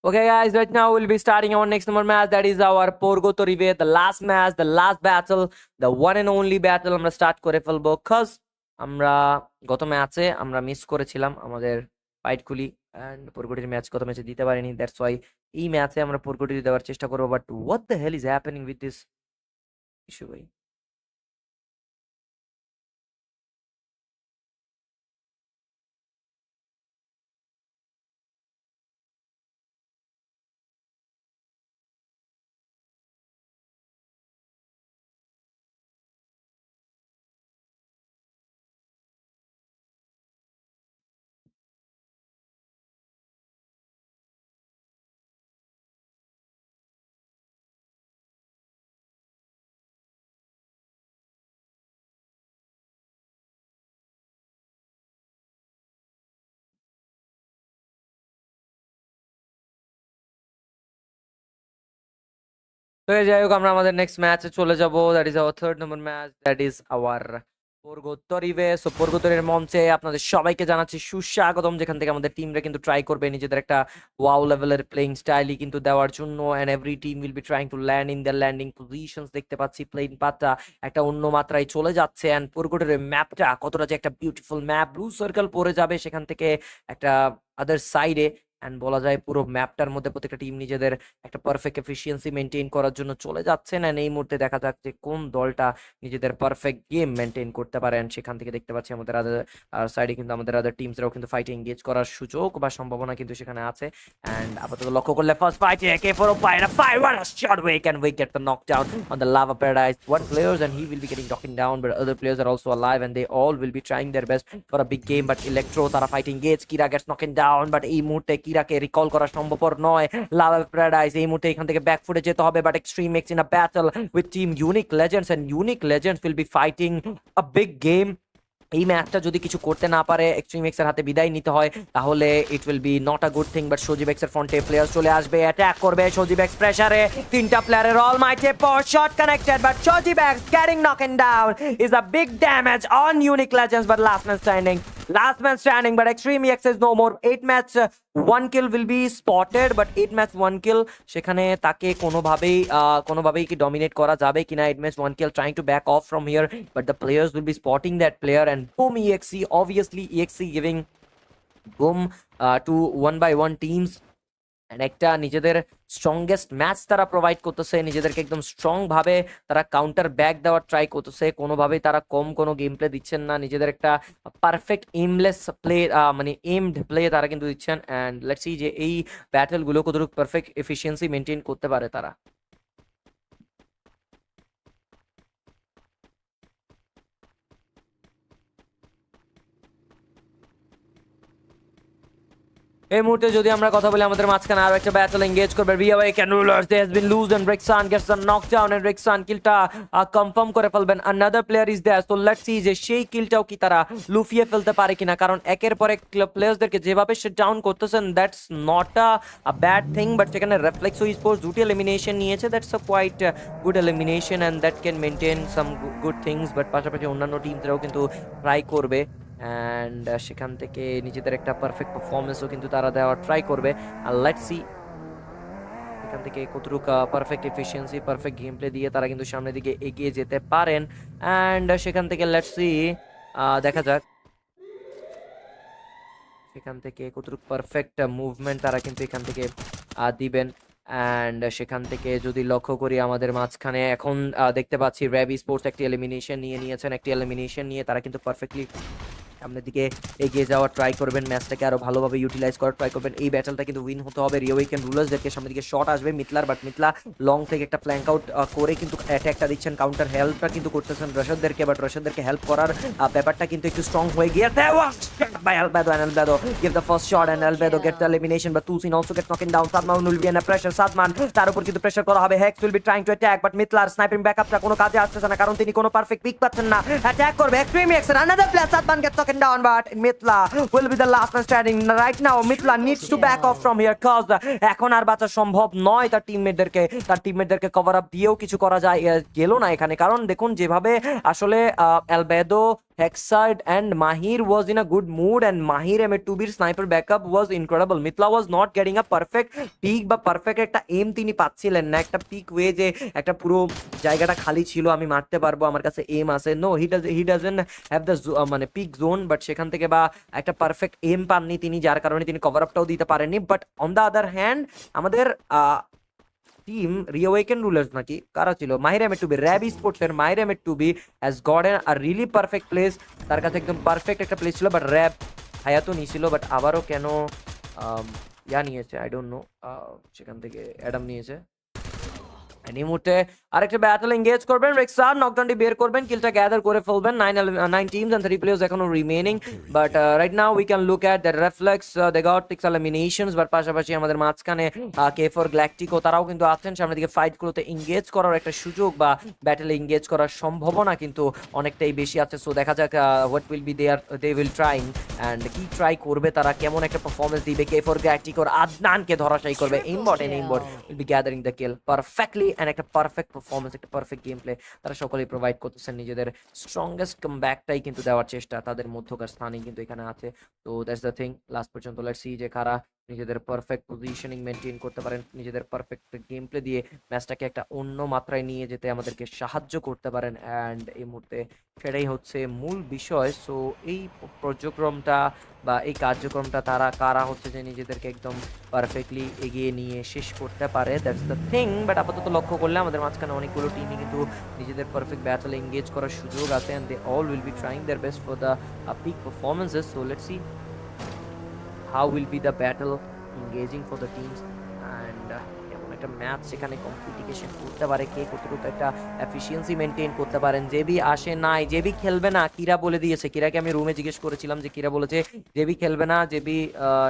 Okay, guys, right now we'll be starting our next number match. That is our Purgatory, the last match, the last battle, the one and only battle. আমরা স্টার্ট করে ফেলবো cause আমরা গত ম্যাচে আমরা মিস করেছিলাম আমাদের ফাইটগুলি, এন্ড পুরগটির ম্যাচ গত ম্যাচে দিতে পারিনি। দ্যাটস ওয়াই এই ম্যাচে আমরা পুরগটি দেওয়ার চেষ্টা করবো। But what the hell is happening with this issue ভাই? তো যাই হোক, আমরা আমাদের নেক্সট ম্যাচে চলে যাব। That is our third number match, that is our Purgatory. So পূর্গোত্তরের মঞ্চে আপনাদের সবাইকে জানাচ্ছি সুস্বাগতম, যেখান থেকে আমাদের টিমরা কিন্তু ট্রাই করবে নিজেদের একটা ওয়াও লেভেলের প্লেইং স্টাইলই কিন্তু দেওয়ার জন্য। And every team will be trying two land in the landing positions. দেখতে পাচ্ছি প্লেইন পাথটা একটা অন্য মাত্রায় চলে যাচ্ছে। অ্যান্ড পূর্গোত্তরের ম্যাপটা কতটা যে একটা বিউটিফুল ম্যাপ, ব্লু সার্কেল পড়ে যাবে সেখান থেকে একটা আদার সাইডে। অ্যান্ড বলা যায় পুরো ম্যাপটার মধ্যে প্রত্যেকটা টিম নিজেদের একটা পারফেক্ট এফিসিয়েন্সি মেনটেন করার জন্য চলে যাচ্ছেন। অ্যান্ড এই মুহূর্তে দেখা যাক যে কোন দলটা নিজেদের পারফেক্ট গেম মেনটেন করতে পারে। অ্যান্ড সেখান থেকে দেখতে পাচ্ছি আমাদের আদার সাইডে কিন্তু আমাদের আদার টিমসরাও কিন্তু ফাইটে এঙ্গেজ করার সুযোগ বা সম্ভাবনা কিন্তু সেখানে আছে। অ্যান্ড আপাতত লক্ষ্য করলে first ফাইটে AK4 by a fire, what a shot! We can get the knockdown on the lava paradise. One player and he will be getting knocked down, but other players are also alive and they all will be trying their best for a big game. But Electro তারা fighting gauge, কিরা gets knocked down, but এই মুহূর্তে কিরাকে recall করা সম্ভবপর নয়। Lava paradise এই মুহূর্তে এখান থেকে ব্যাক ফুটে যেতে হবে, but extreme X in a battle with team unique legends, and unique legends will be fighting a big game. এই ম্যাচটা যদি কিছু করতে না পারে, এক্সট্রিম এক্স এর হাতে বিদায় নিতে হয়, তাহলে ইট will be not a good thing. But Sajib x এর ফ্রন্টে প্লেয়ার চলে আসবে, অ্যাটাক করবে। সজীব এক্স প্রেসারে, তিনটা প্লেয়ারের অল মাইটে power shot connected, but Sajib ex getting knocked down is a big damage on unique legends. But last man standing, but extreme ex is no more. 8 match 1 kill will be spotted, but 8 match 1 kill সেখানে তাকে কোনোভাবেই কি dominate করা যাবে কিনা? 8 match 1 kill, trying to back off from here, but the players will be spotting that player, and boom, EXE, obviously EXE giving boom to 1 by 1 teams. And একটা নিজেদের strongest match তারা প্রোভাইড করতেছে, নিজেদেরকে একদম strong ভাবে তারা counter back দেওয়ার try করতেছে। কোনোভাবেই তারা কম কোনো গেম প্লে দিচ্ছেন না, নিজেদের একটা পারফেক্ট এইমলেস প্লে, মানে এইমড প্লে তারা কিন্তু দিচ্ছেন। অ্যান্ড লেটস সি যে এই ব্যাটেলগুলো কতটুকু পারফেক্ট এফিসিয়েন্সি মেনটেন করতে পারে তারা। এই মুহূর্তে যদি আমরা কথা বলি, আমাদের মাঝখানে আরো একটা ব্যাটল এঙ্গেজ করবে। REAWAKED rulers, they has been loose and Rexan gets the knockdown, and Rexan কিলটা কনফার্ম করে ফেলবেন। another player is there, so let's see যে সেই কিলটাও কি তারা লুফিয়ে ফেলতে পারে কিনা, কারণ একের পর এক প্লেয়ার্সদেরকে যেভাবে সে ডাউন করতেছেন, that's not a bad thing. But সেখানে রেফ্লেক্স স্পোর্টস দুটি এলিমিনেশন নিয়েছে, that's a quite good elimination, and that can maintain some good things. But পাশাপাশি অন্যান্য টিমসরাও কিন্তু ট্রাই করবে, অ্যান্ড সেখান থেকে নিজেদের একটা পারফেক্ট পারফরমেন্সও কিন্তু তারা দেওয়ার ট্রাই করবে। আর লেটস সি এখান থেকে কতটুকু perfect efficiency, perfect game play দিয়ে তারা কিন্তু সামনের দিকে এগিয়ে যেতে পারেন। অ্যান্ড সেখান থেকে লেটস সি, দেখা যাক। সেখান থেকে কতটুকু পারফেক্ট মুভমেন্ট তারা কিন্তু এখান থেকে দিবেন। অ্যান্ড সেখান থেকে যদি লক্ষ্য করি আমাদের মাঝখানে এখন দেখতে পাচ্ছি র্যাব স্পোর্টস একটি এলিমিনেশন নিয়েছেন, একটি এলিমিনেশন নিয়ে তারা কিন্তু পারফেক্টলি সামনের দিকে এগিয়ে যাওয়ার ট্রাই করবেন, ম্যাচটাকে আরো ভালোভাবে ইউটিলাইজ করার ট্রাই করবেন। এই ব্যাটলটা কিন্তু উইন হতে হবে। রিওয়েকেন রুলার্সদেরকে সামনের দিকে শট আসবে মিতলার, বাট মিতলা লং থেকে একটা ফ্ল্যাঙ্ক আউট করে কিন্তু অ্যাটাকটা দিচ্ছেন, কাউন্টার হেল্পটা কিন্তু করতেছেন রশাদদেরকে, বাট রশাদদেরকে হেল্প করার ব্যাপারটা কিন্তু একটু স্ট্রং হয়ে গিয়েছে। By Albedo, and Albedo give the first shot and Albedo gets the elimination, but Tusin also gets knocked down. Sadman will be under pressure. Sadman তার উপর কিন্তু প্রেসার করা হবে। Hex will be trying to attack, but মিতলার sniping ব্যাকআপটা কোনো কাজে আসতেছে না, কারণ তিনি কোনো পারফেক্ট পিক পাচ্ছেন না। অ্যাটাক করবে extreme X, another player Sadman gets knocked down, but Mitla will be the last man standing right now. Mitla needs to back off from here cause এখন আর বাঁচা সম্ভব নয়। তার টিমমেটদেরকে কভার আপ দিয়েও কিছু করা যায় গেল না এখানে, কারণ দেখুন যেভাবে আসলে Albedo, Hexside and Mahir was in a good mood, and Mahir M2B's sniper backup was incredible. Mitla was not getting a perfect peak বা পারফেক্ট একটা এম তিনি পাচ্ছিলেন না, একটা পিক ওয়ে যে একটা পুরো জায়গাটা খালি ছিল, আমি মারতে পারবো, আমার কাছে এম আছে। No, he doesn't have the মানে পিক জোন, বাট সেখান থেকে বা একটা পারফেক্ট এম পাননি তিনি, যার কারণে তিনি কভার আপটাও দিতে পারেননি। But on the other hand আমাদের টিম রিওয়েকেন রুলার্স নাকি কারা ছিল, মাহির M2B, র্যাব স্পোর্টসের মাহির M2B has gotten a really perfect place. তার কাছে একদম পারফেক্ট একটা প্লেস ছিল, বাট র্যাব হায়াতো নিয়েছিল, বাট আবারও কেন নিয়েছে আই ডোন্ট নো, সেখান থেকে অ্যাডাম নিয়েছে। এই মুহূর্তে আরেকটা ব্যাটল এঙ্গেজ করবেন, রেক্সার নকডাউনটি বের করবেন, কিলটা গ্যাদার করে ফেলবেন। 9 টিমস এন্ড 3 প্লেয়ার্স এখনো remaining, but right now we can look at the Reflex, they got 6 eliminations, but পাশাপাশি আমাদের মাঝখানে K4 গ্যালাক্টিকো তারাও কিন্তু আছেন। সামনের দিকে ফাইটগুলোতে এঙ্গেজ করার একটা সুযোগ বা ব্যাটলে এঙ্গেজ করার সম্ভাবনা কিন্তু অনেকটাই বেশি আছে। সো দেখা যাক what will be they will trying, and কি ট্রাই করবে তারা, কেমন একটা পারফরমেন্স দিবে। K4 গ্যালাক্টিকোর আদনানকে ধরাশায়ী করবে, Aimbot will be gathering the kill perfectly, and একটা পারফেক্ট পারফরমেন্স, একটা পারফেক্ট গেম প্লে তারা সকলেই প্রোভাইড করতেছেন। নিজেদের স্ট্রংগেস্ট কামব্যাকটাই কিন্তু দেওয়ার চেষ্টা তাদের মধ্যকার স্থানই কিন্তু এখানে আছে। তো দ্যাটস দ্য থিং, লাস্ট পর্যন্ত লেটস সি যে কারা নিজেদের পারফেক্ট পজিশনিং মেনটেন করতে পারেন, নিজেদের পারফেক্ট গেম প্লে দিয়ে ম্যাচটাকে একটা অন্য মাত্রায় নিয়ে যেতে আমাদেরকে সাহায্য করতে পারেন। অ্যান্ড এই মুহূর্তে সেটাই হচ্ছে মূল বিষয়। সো এই কার্যক্রমটা বা এই কার্যক্রমটা তারা কারা হচ্ছে যে নিজেদেরকে একদম পারফেক্টলি এগিয়ে নিয়ে শেষ করতে পারে, দ্যাটস দ্য থিং। বাট আপাতত লক্ষ্য করলে আমাদের মাঝখানে অনেকগুলো টিমই কিন্তু নিজেদের পারফেক্ট ব্যাটলে এঙ্গেজ করার সুযোগ আছে, and they all will be trying their best for the peak performances. So let's see how will be the battle engaging for the teams, and এমন একটা ম্যাচ সেখানে কম্পিটিশন করতে পারে কে কতটুকু একটা এফিসিয়েন্সি মেনটেন করতে পারেন। জেবি আসে নাই, জেবি খেলবে না, কিরা বলে দিয়েছে। কিরাকে আমি রুমে জিজ্ঞেস করেছিলাম যে কিরা বলেছে জেবি খেলবে না, জেবি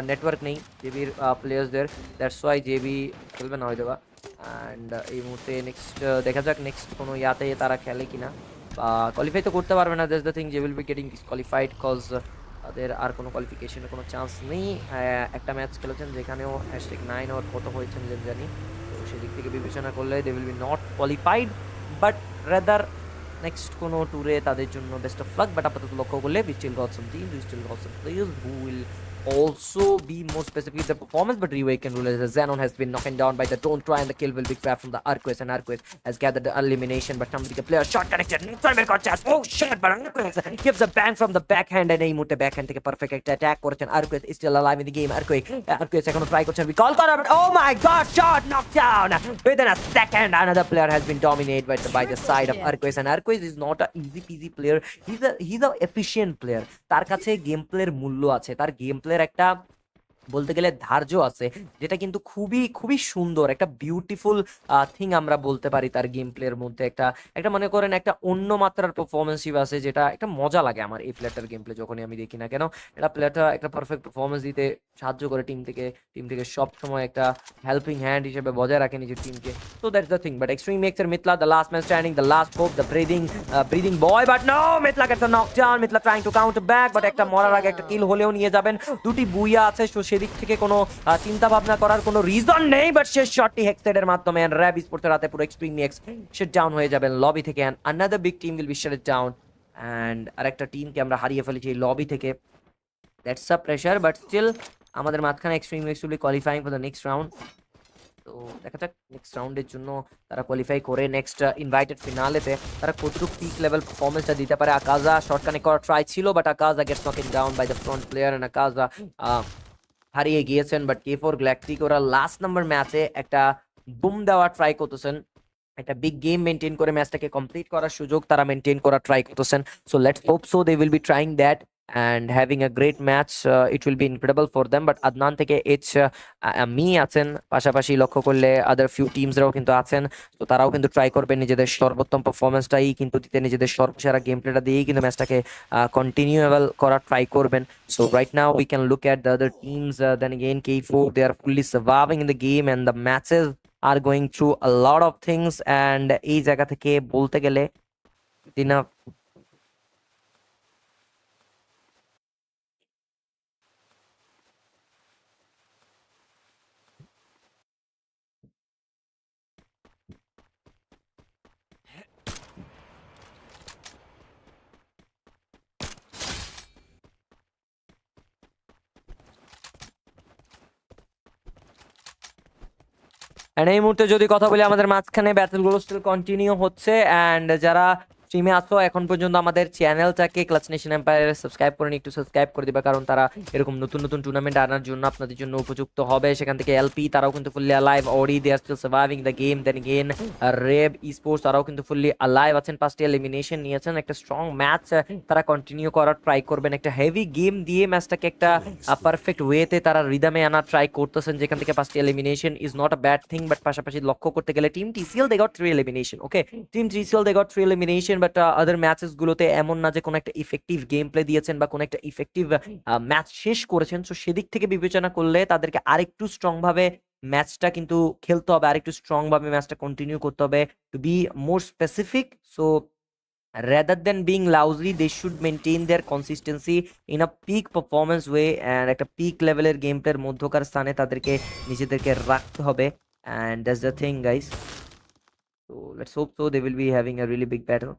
নেটওয়ার্ক নেই জেবির প্লেয়ার্সদের, দ্যাটস ওয়াই জেবি খেলবে না হয়তো বা। অ্যান্ড এই মুহূর্তে নেক্সট দেখা যাক নেক্সট কোনো ইয়াতে তারা খেলে কিনা, বা কোয়ালিফাই তো করতে পারবে না। That's the thing, J will be getting disqualified cause তাদের আর কোনো কোয়ালিফিকেশনের কোনো চান্স নেই। একটা ম্যাচ খেলেছেন যেখানেও #9 ওর কত হয়েছেন জানি, তো সেদিক থেকে বিবেচনা করলে they will be not qualified, but rather next কোনো ট্যুরে তাদের জন্য বেস্ট অফ লাক। বাট আপাতত লক্ষ্য করলে we still got some teams, we still got some players who will also be more specific with the performance, but REAWAKED rulers as Xenon has been knocked down by the don't try, and the kill will be grabbed from the Arquez, and Arquez has gathered the elimination, but somebody the player shot connected, oh shit, but Arquez gives a bang from the backhand, and এই মুহূর্তে backhand থেকে perfect একটা attack করেছেন। Arquez is still alive in the game, Arquez এখনো try করছেন recall করার, but oh my god, shot knocked down within a second. Another player has been dominated by the side of Arquez, and Arquez is not a easy peasy player, he's a efficient player, তার কাছে game প্লের মূল্য আছে, তার game প্লের একটা বলতে গেলে ধার্য আছে, যেটা কিন্তু খুবই খুবই সুন্দর একটা বিউটিফুল থিং আমরা বলতে পারি তার গেম প্লের মধ্যে। একটা মনে করেন একটা অন্য মাত্রার পারফরমেন্সিভ আছে, যেটা একটা মজা লাগে আমার এই প্লেয়ারটার গেম প্লে যখনই আমি দেখি না কেন। এটা প্লেয়ারটা একটা পারফেক্ট পারফরমেন্স দিতে সাহায্য করে টিম থেকে সব সময় একটা হেল্পিং হ্যান্ড হিসেবে বজায় রাখে নিজের টিমকে। So that's the thing, but extreme এক্সের Mithla the last man standing, the last hope, the breathing boy, but no, Mithla gets a knockdown, Mithla trying to counter back, but একটা মরার আগে একটা কিল হলেও নিয়ে যাবেন। দুটি বুইয়া আছে, সো সেদিক থেকে কোনো চিন্তা ভাবনা করার কোনো রিজন নেই, বাট শেষ শটটি হেক্সেডের মাধ্যমে র্যাব স্পোর্টসের হাতে পুরো এক্সট্রিম এক্স শেট ডাউন হয়ে যাবেন লবি থেকে, and another big team will be shut down, and আরেকটা টিমকে আমরা হারিয়ে ফেলেছি এই লবি থেকে। That's a pressure, but still আমাদের মাঝখানে extreme X will be qualifying for the next round. তো দেখা যাক নেক্সট রাউন্ডের জন্য তারা কোয়ালিফাই করে নেক্সট ইনভাইটেড ফিনালেতে তারা কতটুকু পিক লেভেল পারফরমেন্সটা দিতে পারে। আকাজা শর্ট কানেক্ট করার ট্রাই ছিল, but Akaza gets knocking down by the front player and Akaza হারিয়ে গিয়েছেন। বাট K4 গ্যালাক্টিক ওরা লাস্ট নাম্বার ম্যাচে একটা বুম দেওয়ার ট্রাই করতেছেন, একটা বিগ গেম মেনটেন করে ম্যাচটাকে কমপ্লিট করার সুযোগ তারা মেনটেন করার ট্রাই করতেছেন। So let's hope so they will be trying that and having a great match. It will be incredible for them. But Adnan থেকে এইচ মি আছেন, পাশাপাশি লক্ষ্য করলে আদার ফিউ টিমসরাও কিন্তু আছেন। তো তারাও কিন্তু ট্রাই করবে নিজেদের সর্বোত্তম পারফরমেন্সটাই কিন্তু দিতে, নিজেদের সর্বসেরা গেম প্লেটা দিয়েই কিন্তু ম্যাচটাকে কন্টিনিউয়েবল করার ট্রাই করবেন। So right now we can look at the other teams. Then again K4 they are fully surviving in the game and the matches are going through a lot of things. And এই জায়গা থেকে বলতে গেলে দিনা and এই মুহূর্তে যদি কথা বলি আমাদের মাঝখানে ব্যাটেলগুলো স্টিল কন্টিনিউ হচ্ছে। অ্যান্ড যারা স্ট্রিমে আসো এখন পর্যন্ত আমাদের চ্যানেলটাকে ক্লাচ নেশন এম্পায়ার সাবস্ক্রাইব করে একটু সাবস্ক্রাইব করে দিবে, কারণ তারা এরকম নতুন নতুন টুর্নামেন্ট আনার জন্য আপনাদের জন্য উপযুক্ত হবে। সেখান থেকে এলপি তারাও কিন্তু fully alive, Audi they are still surviving the game. Then again RAB sports তারাও কিন্তু ফুললি অ্যালাইভ আছেন, 5টি এলিমিনেশন নিয়েছেন। একটা স্ট্রং ম্যাচ তারা কন্টিনিউ করার ট্রাই করবেন, একটা হেভি গেম দিয়ে ম্যাচটাকে একটা পারফেক্ট ওয়েতে তারা রিদমে আনার ট্রাই করতেছেন, যেখান থেকে 5টি elimination is not a bad thing. But পাশাপাশি লক্ষ্য করতে গেলে team TCL they got 3 elimination. Okay, team TCL they got 3 elimination, but other matches গুলোতে এমন না যে কোনো একটা ইফেক্টিভ গেম প্লে দিয়েছেন বা কোনো একটা ইফেক্টিভ ম্যাচ শেষ করেছেন। সো সেদিক থেকে বিবেচনা করলে তাদেরকে আরেকটু স্ট্রং ভাবে ম্যাচটা কিন্তু খেলতে হবে, আরেকটু স্ট্রং ভাবে ম্যাচটা কন্টিনিউ করতে হবে to be more specific. So rather than being lousy they should maintain their consistency in a peak performance way and একটা peak লেভেলের গেম প্লের মধ্যকার স্থানে তাদেরকে নিজেদেরকে রাখতে হবে। and that's the thing guys, so let's hope so they will be having a really big battle.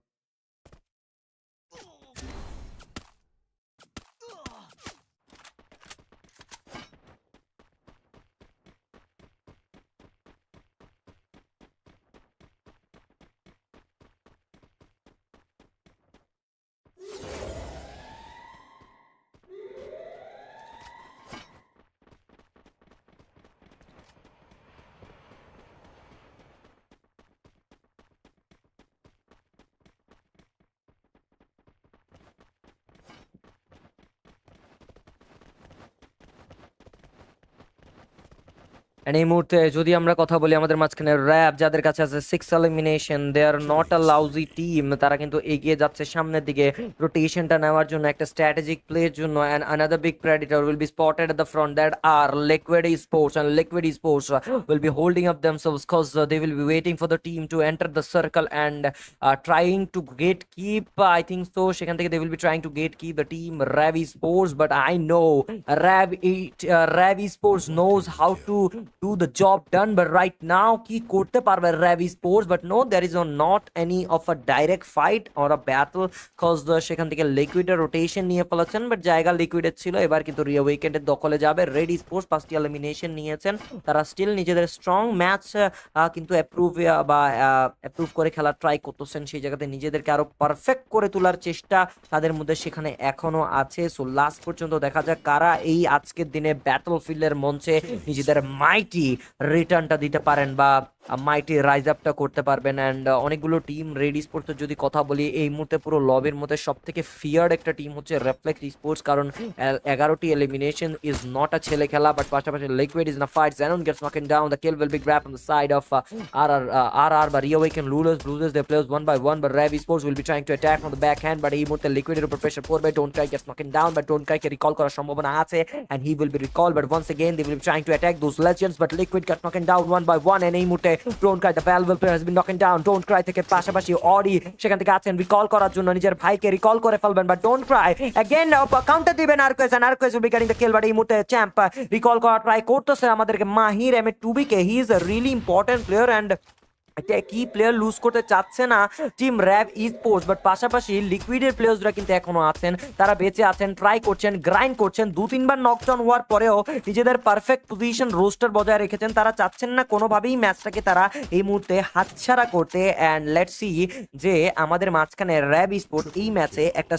এই মুহূর্তে যদি আমরা কথা বলি আমাদের মাঝখানে র্যাব যাদের কাছে আছে 6 elimination, they are not a lousy team. তারা কিন্তু এগিয়ে যাচ্ছে সামনের দিকে রোটেশনটা নেওয়ার জন্য, একটা স্ট্র্যাটেজিক প্লের জন্য। And another big predator will be spotted at the front, that are liquid sports. And liquid sports will be holding up themselves because they will be waiting for the team to enter the circle and trying to gatekeep, I think so সেখান থেকে they will be trying to gatekeep the team RAV Sports. But I know RAV Sports knows how to do the job done, but right now কি করতে পারবে RAV Sports? But no, there is not any of a direct fight or a battle cause সেখান থেকে লিকুইডের rotation নিয়ে ফেলেছেন, but জায়গা লিকুইডের ছিল। এবার কিন্তু রিওয়েকেডের দখলে যাবে। রেড স্পোর্টস 5টি এলিমিনেশন নিয়েছেন, তারা স্টিল নিজেদের স্ট্রং ম্যাচ কিন্তু অ্যাপ্রুভ করে খেলার ট্রাই করতেছেন। সেই জায়গাতে নিজেদেরকে আরো পারফেক্ট করে তোলার চেষ্টা তাদের মধ্যে সেখানে এখনো আছে। সো লাস্ট পর্যন্ত দেখা যাক কারা এই আজকের দিনে ব্যাটল ফিল্ডের মঞ্চে নিজেদের মাইটি রিটার্নটা দিতে পারেন বা মাইটি রাইজ আপটা করতে পারবেন। অ্যান্ড অনেকগুলো টিম রেড স্পোর্টসের যদি কথা বলি এই মুহূর্তে পুরো লবির মধ্যে সব থেকে ফিয়ার্ড একটা টিম হচ্ছে রেফ্লেক্স স্পোর্টস, কারণ 11টি এলিমিনেশন ইজ নট আ ছেলে খেলা। বাট পাশাপাশি লিকুইড ইজ না fight, Zenon gets knocked down, the kill will be grabbed on the side of RR, but REAWAKED loses their players one by one. But RAV Sports will be trying to attack from the backhand, but এই মুহূর্তে লিকুইডের উপর pressure পড়বে। Don't Cry gets knocked down, but Don't Cry K recall করার সম্ভাবনা আছে and he will be recalled, but once again they will be trying to attack those legends, but Liquid got knocked down one by one. and এই মুহূর্তে Don't Cry the Valve player has been knocked down. Don't Cry থেকে পাশাপাশি Audi সেখান থেকে আছেন recall করার জন্য, নিজের ভাইকে রিকল করে ফেলবেন। but Don't Cry again counter দিবেন আরকুয়েস, and আরকুয়েস will be getting the kill, but এই মুহূর্তে চ্যাম্প রিকল করা ট্রাই করতেছে আমাদেরকে মাহির M2B K. he is a really important player and একটা কি প্লেয়ার লুজ করতে চাচ্ছে না team RAB E sports, but পাশাপাশি লিকুইডের প্লেয়ার্সরা কিন্তু এখনো আছেন, তারা বেঁচে আছেন, ট্রাই করছেন, গ্রাইন্ড করছেন, 2-3 বার নকডাউন হওয়ার পরেও নিজেদের পারফেক্ট পজিশন রোস্টার বজায় রেখেছেন। তারা চাচ্ছেন না কোনোভাবেই ম্যাচটাকে তারা এই মুহূর্তে হাতছাড়া করতে। অ্যান্ড লেটস সি যে আমাদের মাঝখানে র্যাব ই স্পোর্ট এই ম্যাচে একটা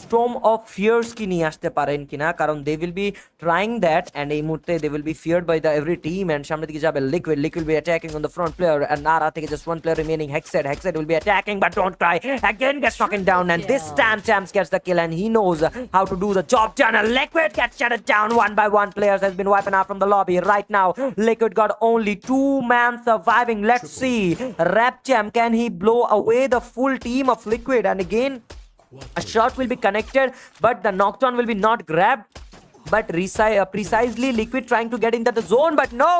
স্ট্রম অফ ফিয়ার্স কি নিয়ে আসতে পারেন কিনা, কারণ they will be trying that and এই মুহূর্তে they will be feared by the every team. And সামনের দিকে যাবে liquid will be attacking on the front player, and Nara take just one player remaining. Hexed will be attacking, but don't cry. Again gets knocked down, and this time Champs gets the kill, and he knows how to do the job done. And Liquid gets shut down one by one. Players has been wiping out from the lobby right now. Liquid got only 2 men surviving. Let's see, Rap Champ, can he blow away the full team of Liquid? And again, a shot will be connected, but the knockdown will be not grabbed. But precisely Liquid trying to get into the zone, but no,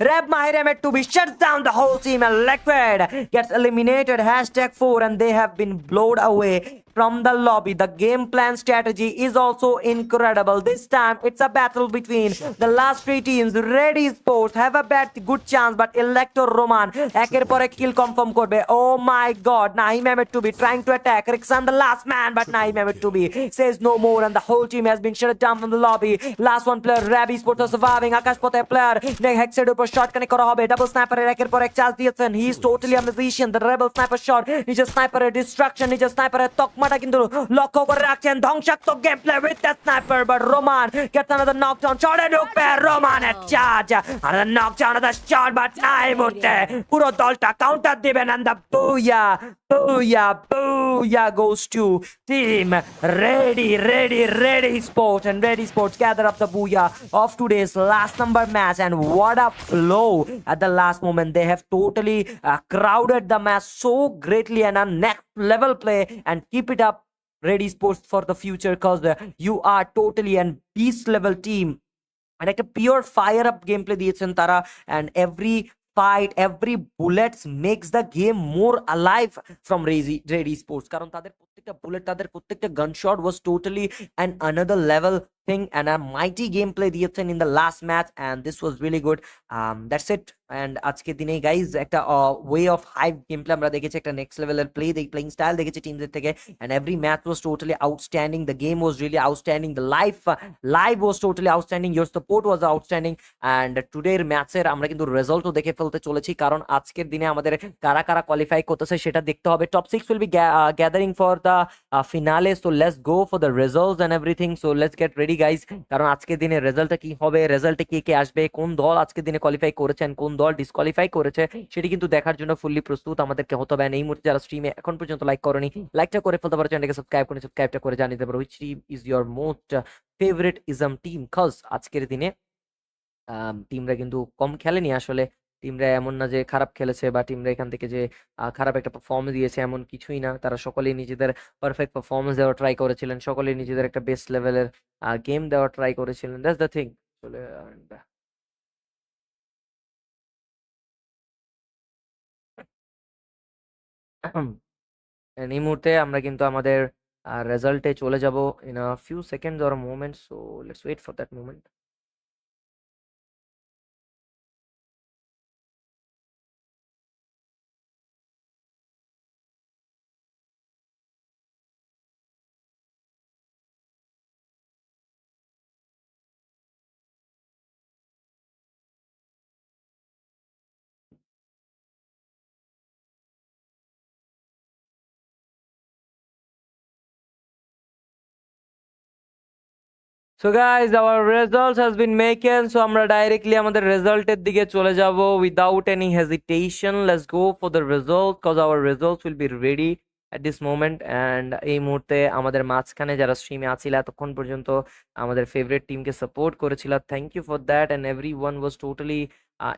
Reb Mahiremet to be shuts down the whole team, and Liquid gets eliminated. #4, and they have been blown away from the lobby. The game plan strategy is also incredible. This time it's a battle between the last 3 teams. Red Esports have a good chance, but Elector Roman একের পর এক kill confirm করবে. Oh my god, Naeem Ahmed to be trying to attack Rixan, the last man, but Naeem Ahmed to be says no more, and the whole team has been shut down from the lobby. Last one player, Rab Esports are surviving. Akash Pote player Hexed উপর shot connect করা হবে। Double স্নাইপারের একের পর এক chance দিয়েছেন। He is totally a magician. The rebel sniper shot, নিজের স্নাইপারের distraction, নিজের স্নাইপারের তকমাটা কিন্তু লক্ষ্য করে রাখছেন। ধ্বংসাত্মক game play with the sniper, but Roman gets another knockdown shot, and ঢুকবে রোমানের charge, another knockdown, another shot, but এই মুহূর্তে পুরো দলটা কাউন্টার দিবেন, and the booyah goes to team ready sports, and ready sports gather up the booyah of today's last number match. And what a flow at the last moment. They have totally crowded the match so greatly, and a next level play, and keep it up, ready sports, for the future, because you are totally an beast level team. And একটা pure fire up game play দিয়েছেন তারা, and every fight, every bullets makes the game more alive from ready sports, কারণ তাদের প্রত্যেকটা bullet, তাদের প্রত্যেকটা gun shot was totally an another level thing, and a mighty gameplay দিয়েছেন in the last match, and this was really good. That's it. And আজকে দিনে guys একটা way of high gameplay আমরা দেখেছি, একটা নেক্সট লেভেলের প্লেইং স্টাইল দেখেছি টিমদের থেকে, and every match was totally outstanding. The game was really outstanding. The live was totally outstanding. Your support was outstanding. And টুডের ম্যাচের আমরা কিন্তু রেজাল্টও দেখে ফেলতে চলেছি, কারণ আজকের দিনে আমাদের কারা কারা কোয়ালিফাই করতেছে সেটা দেখতে হবে। Top 6 will be gathering for the finale, so let's go for the results and everything. So let's get ready guys, কারণ আজকের দিনে রেজাল্টটা কি হবে, রেজাল্টে কে কে আসবে, কোন দল আজকের দিনে কোয়ালিফাই করেছেন, কোন দল ডিসকোয়ালিফাই করেছে, সেটি কিন্তু দেখার জন্য ফুললি প্রস্তুত আমাদেরকে হতে হবে। এই মুহূর্তে যারা স্ট্রিমে এখন পর্যন্ত লাইক করেনি, লাইকটা করে ফেলতে পারো, চ্যানেলকে সাবস্ক্রাইবটা করে জানিয়ে দিতে পারো which team is your most favourite ইজম টিম, কজ আজকের দিনে টিমরা কিন্তু কম খেলেনি আসলে। টিমরা এমন না যে খারাপ খেলেছে, বা টিমরা এখান থেকে যে খারাপ একটা পারফরমেন্স দিয়েছে, এমন কিছুই না। তারা সকলেই নিজেদের পারফেক্ট পারফরমেন্স দেওয়ার ট্রাই করেছিলেন, সকলেই নিজেদের একটা বেস্ট লেভেলের গেম দেওয়ার ট্রাই করেছিলেন। দ্যাটস দ্য থিং আসলে। And এই মুহূর্তে আমরা কিন্তু আমাদের রেজাল্টে চলে যাব in a few seconds or moment, so let's wait for that moment. So guys our result has been making, so আমরা ডাইরেক্টলি আমাদের রেজাল্টের দিকে চলে যাব without any hesitation. Let's go for the result, cause our result will be ready at this moment. And এই মুহূর্তে আমাদের মাঝখানে যারা স্ট্রিমে আছিল এতক্ষণ পর্যন্ত আমাদের ফেভারিট টিমকে সাপোর্ট করেছিল, thank you for that, and every one was totally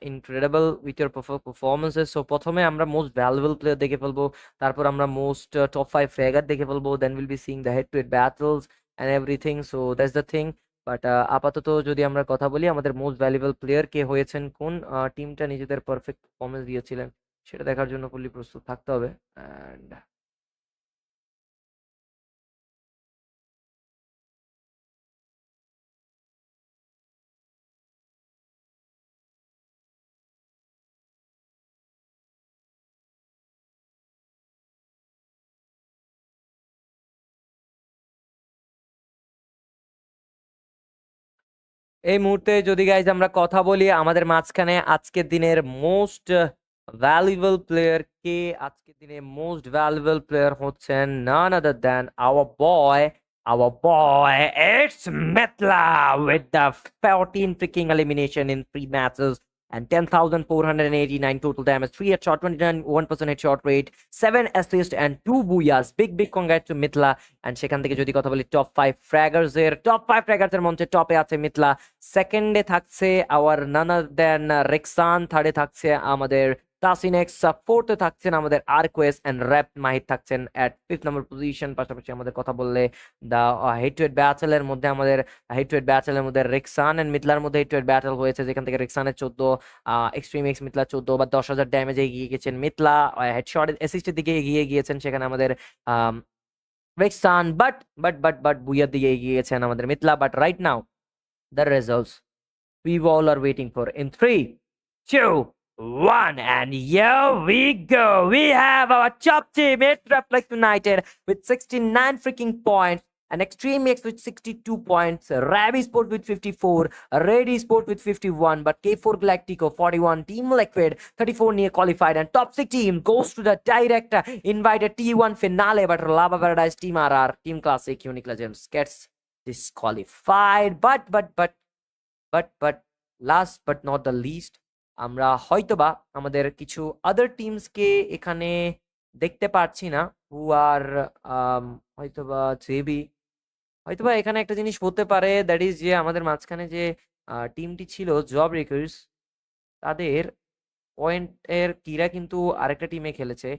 incredible with your performances. So প্রথমে আমরা মোস্ট ভ্যালুয়েবল প্লেয়ার দেখে ফেলবো, তারপর আমরা মোস্ট টপ 5 ফ্র্যাগার দেখে ফেলবো, then will be seeing the head to head battles and everything. So that's the thing. But আপাতত যদি আমরা কথা বলি আমাদের মোস্ট ভ্যালুয়েবল প্লেয়ার কে হয়েছেন, কোন টিমটা নিজেদের পারফেক্ট পারফরমেন্স দিয়েছিলেন, সেটা দেখার জন্য ফুললি প্রস্তুত থাকতে হবে। অ্যান্ড এই মুহূর্তে যদি গাইজ আমরা কথা বলি আমাদের মাঝখানে আজকের দিনের মোস্ট ভ্যালুয়েবল প্লেয়ার কে, আজকের দিনে মোস্ট ভ্যালুয়েবল প্লেয়ার হচ্ছেন none other than our boy it's Metla with the 14 freaking elimination in 3 matches and 10,489 total damage, 3 headshot, 29% headshot rate, 7 assists and 2 booyahs. Big congrats to Mitla. And সেখান থেকে যদি কথা বলি top 5 ফ্র্যাগার্স এর মধ্যে টপে আছে মিথলা, সেকেন্ডে থাকছে আওয়ার নানার দেন রেক্সান, থার্ডে থাকছে আমাদের তাসিনেক্স, ফোর্থে থাকছেন আমাদের আরকোয়েস এন্ড র্যাপ মাহিদ থাকছেন এট 5th নম্বর পজিশন। পাশাপাশি আমাদের কথা বললে দা হেড টু হেড ব্যাটেলের মধ্যে রেক্সান এন্ড মিথলার মধ্যে হেড টু হেড ব্যাটেল হয়েছে, যেখান থেকে রেক্সানের 14, এক্সট্রিম এক্স মিথলা 14 বা 10,000 ড্যামেজে এগিয়ে গেছেন মিথলা, হেডশট অ্যাসিস্টের দিকে এগিয়ে গিয়েছেন সেখানে আমাদের রেক্সান, বাট বুইয়ার দিকে এগিয়ে গেছেন আমাদের Mithla. But right now the results we all are waiting for in 3, 2, 1, and here we go. We have our top team, it's REFLEX United with 69 freaking points, and Extreme X with 62 points, Ravi Sport with 54, Red Sport with 51, but K4 Galactico 41, Team Liquid 34 near qualified, and top 6 team goes to the direct invited T1 finale, but Lava Paradise, Team RR, Team Classic, Unique Legends gets disqualified. But last but not the least, আমরা হয়তোবা আমাদের কিছু আদার টিমসকে এখানে দেখতে পাচ্ছি না, হু আর হয়তোবা হয়তোবা এখানে একটা জিনিস হতে পারে, দ্যাট ইজ যে আমাদের মাঝখানে যে টিমটি ছিল জব রেকার্স, তাদের পয়েন্টের কিরা কিন্তু আরেকটা টিমে খেলেছে,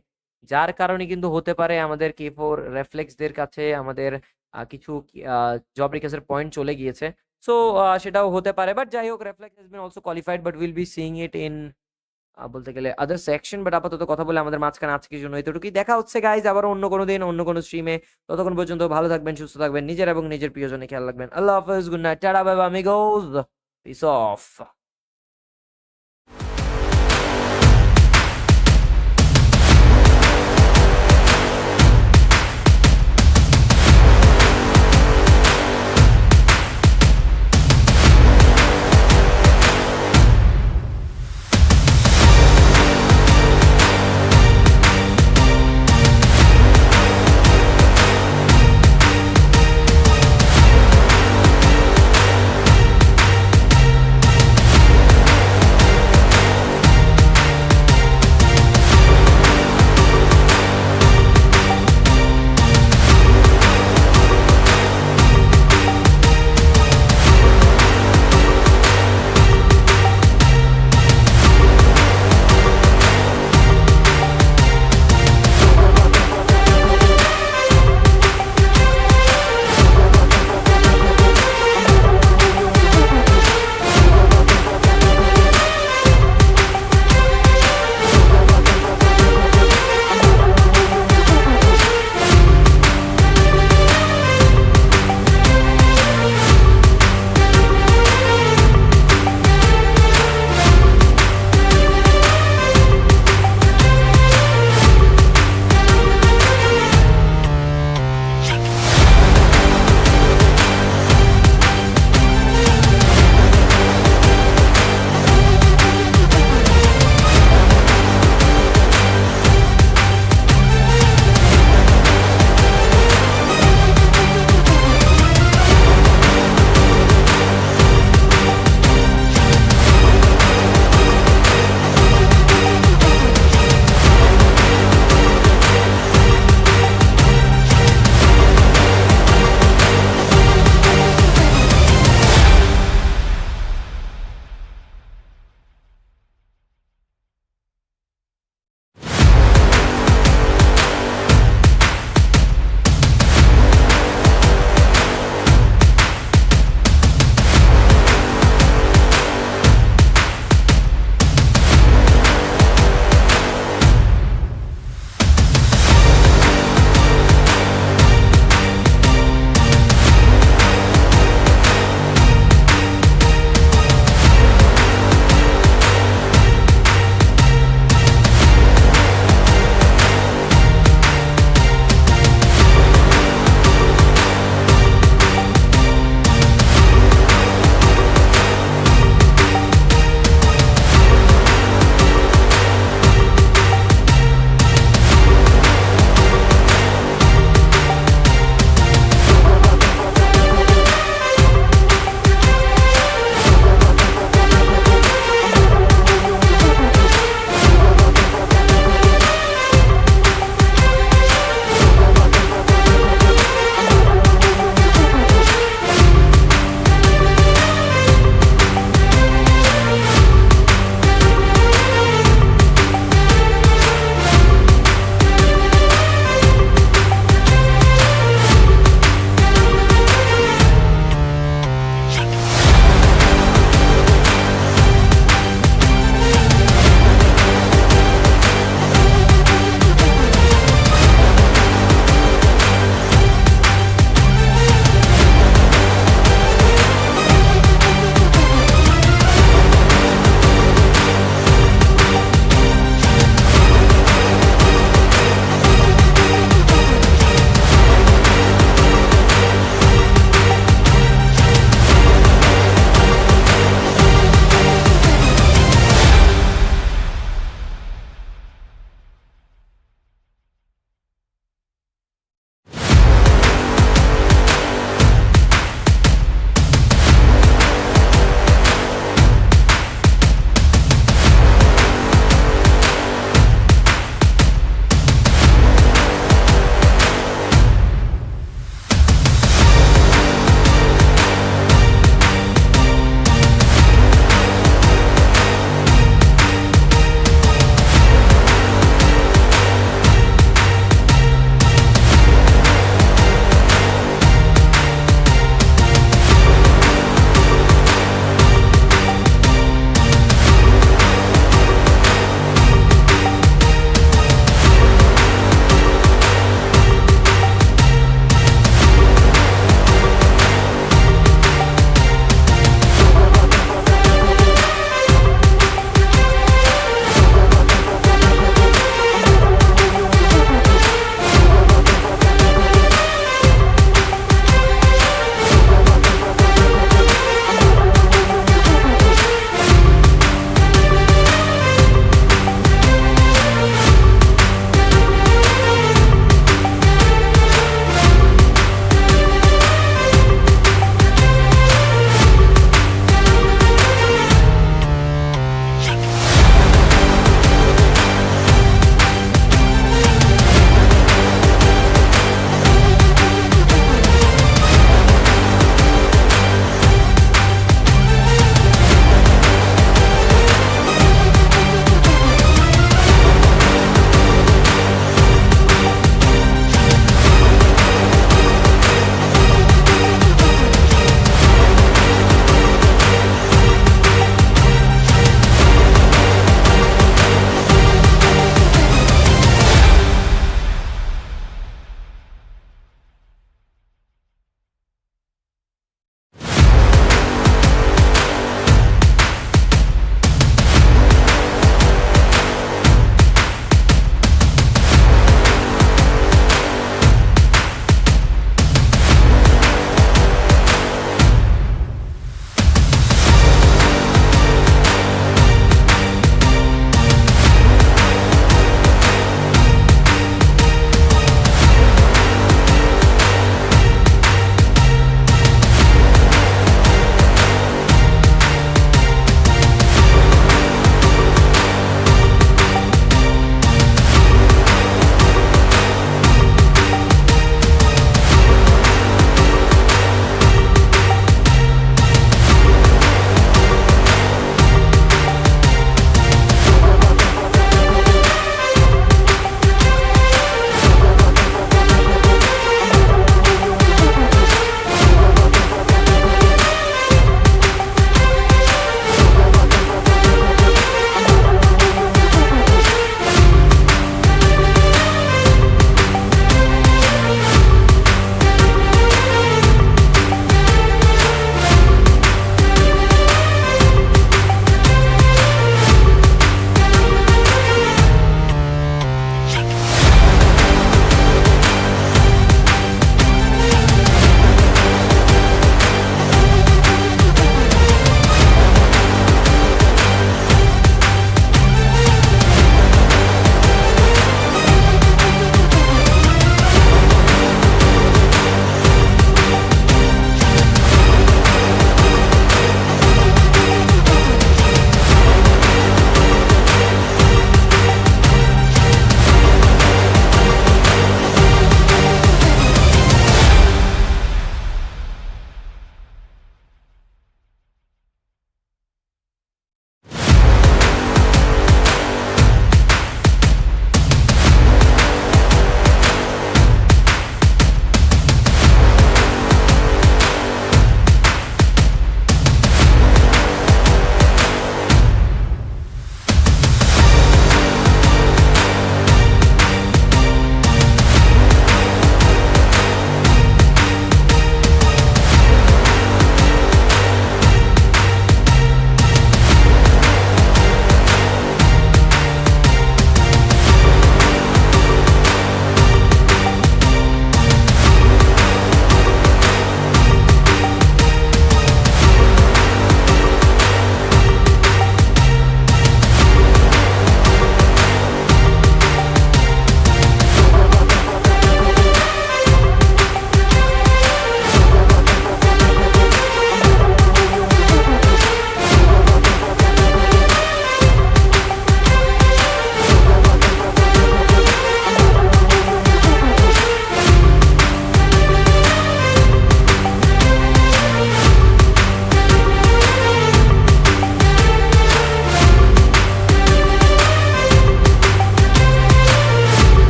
যার কারণে কিন্তু হতে পারে আমাদের K4 রেফ্লেক্সদের কাছে আমাদের কিছু জব রেকার্সের পয়েন্ট চলে গিয়েছে। সো সেটাও হতে পারে, বাট যাই হোক Reflex has been also qualified, but will be seeing it in বলতে গেলে আদার সেকশন। বাট আপাতত কথা বলে আমাদের মাঝখানে আজকের জন্য এতটুকুই। দেখা হচ্ছে গাইজ আবার অন্য কোনো দিন অন্য কোনো স্ট্রিমে। ততক্ষণ পর্যন্ত ভালো থাকবেন, সুস্থ থাকবেন, নিজের এবং নিজের প্রিয়জনে খেয়াল রাখবেন। আল্লাহ হাফেজ, good night, tata, bye bye, amigos, peace of.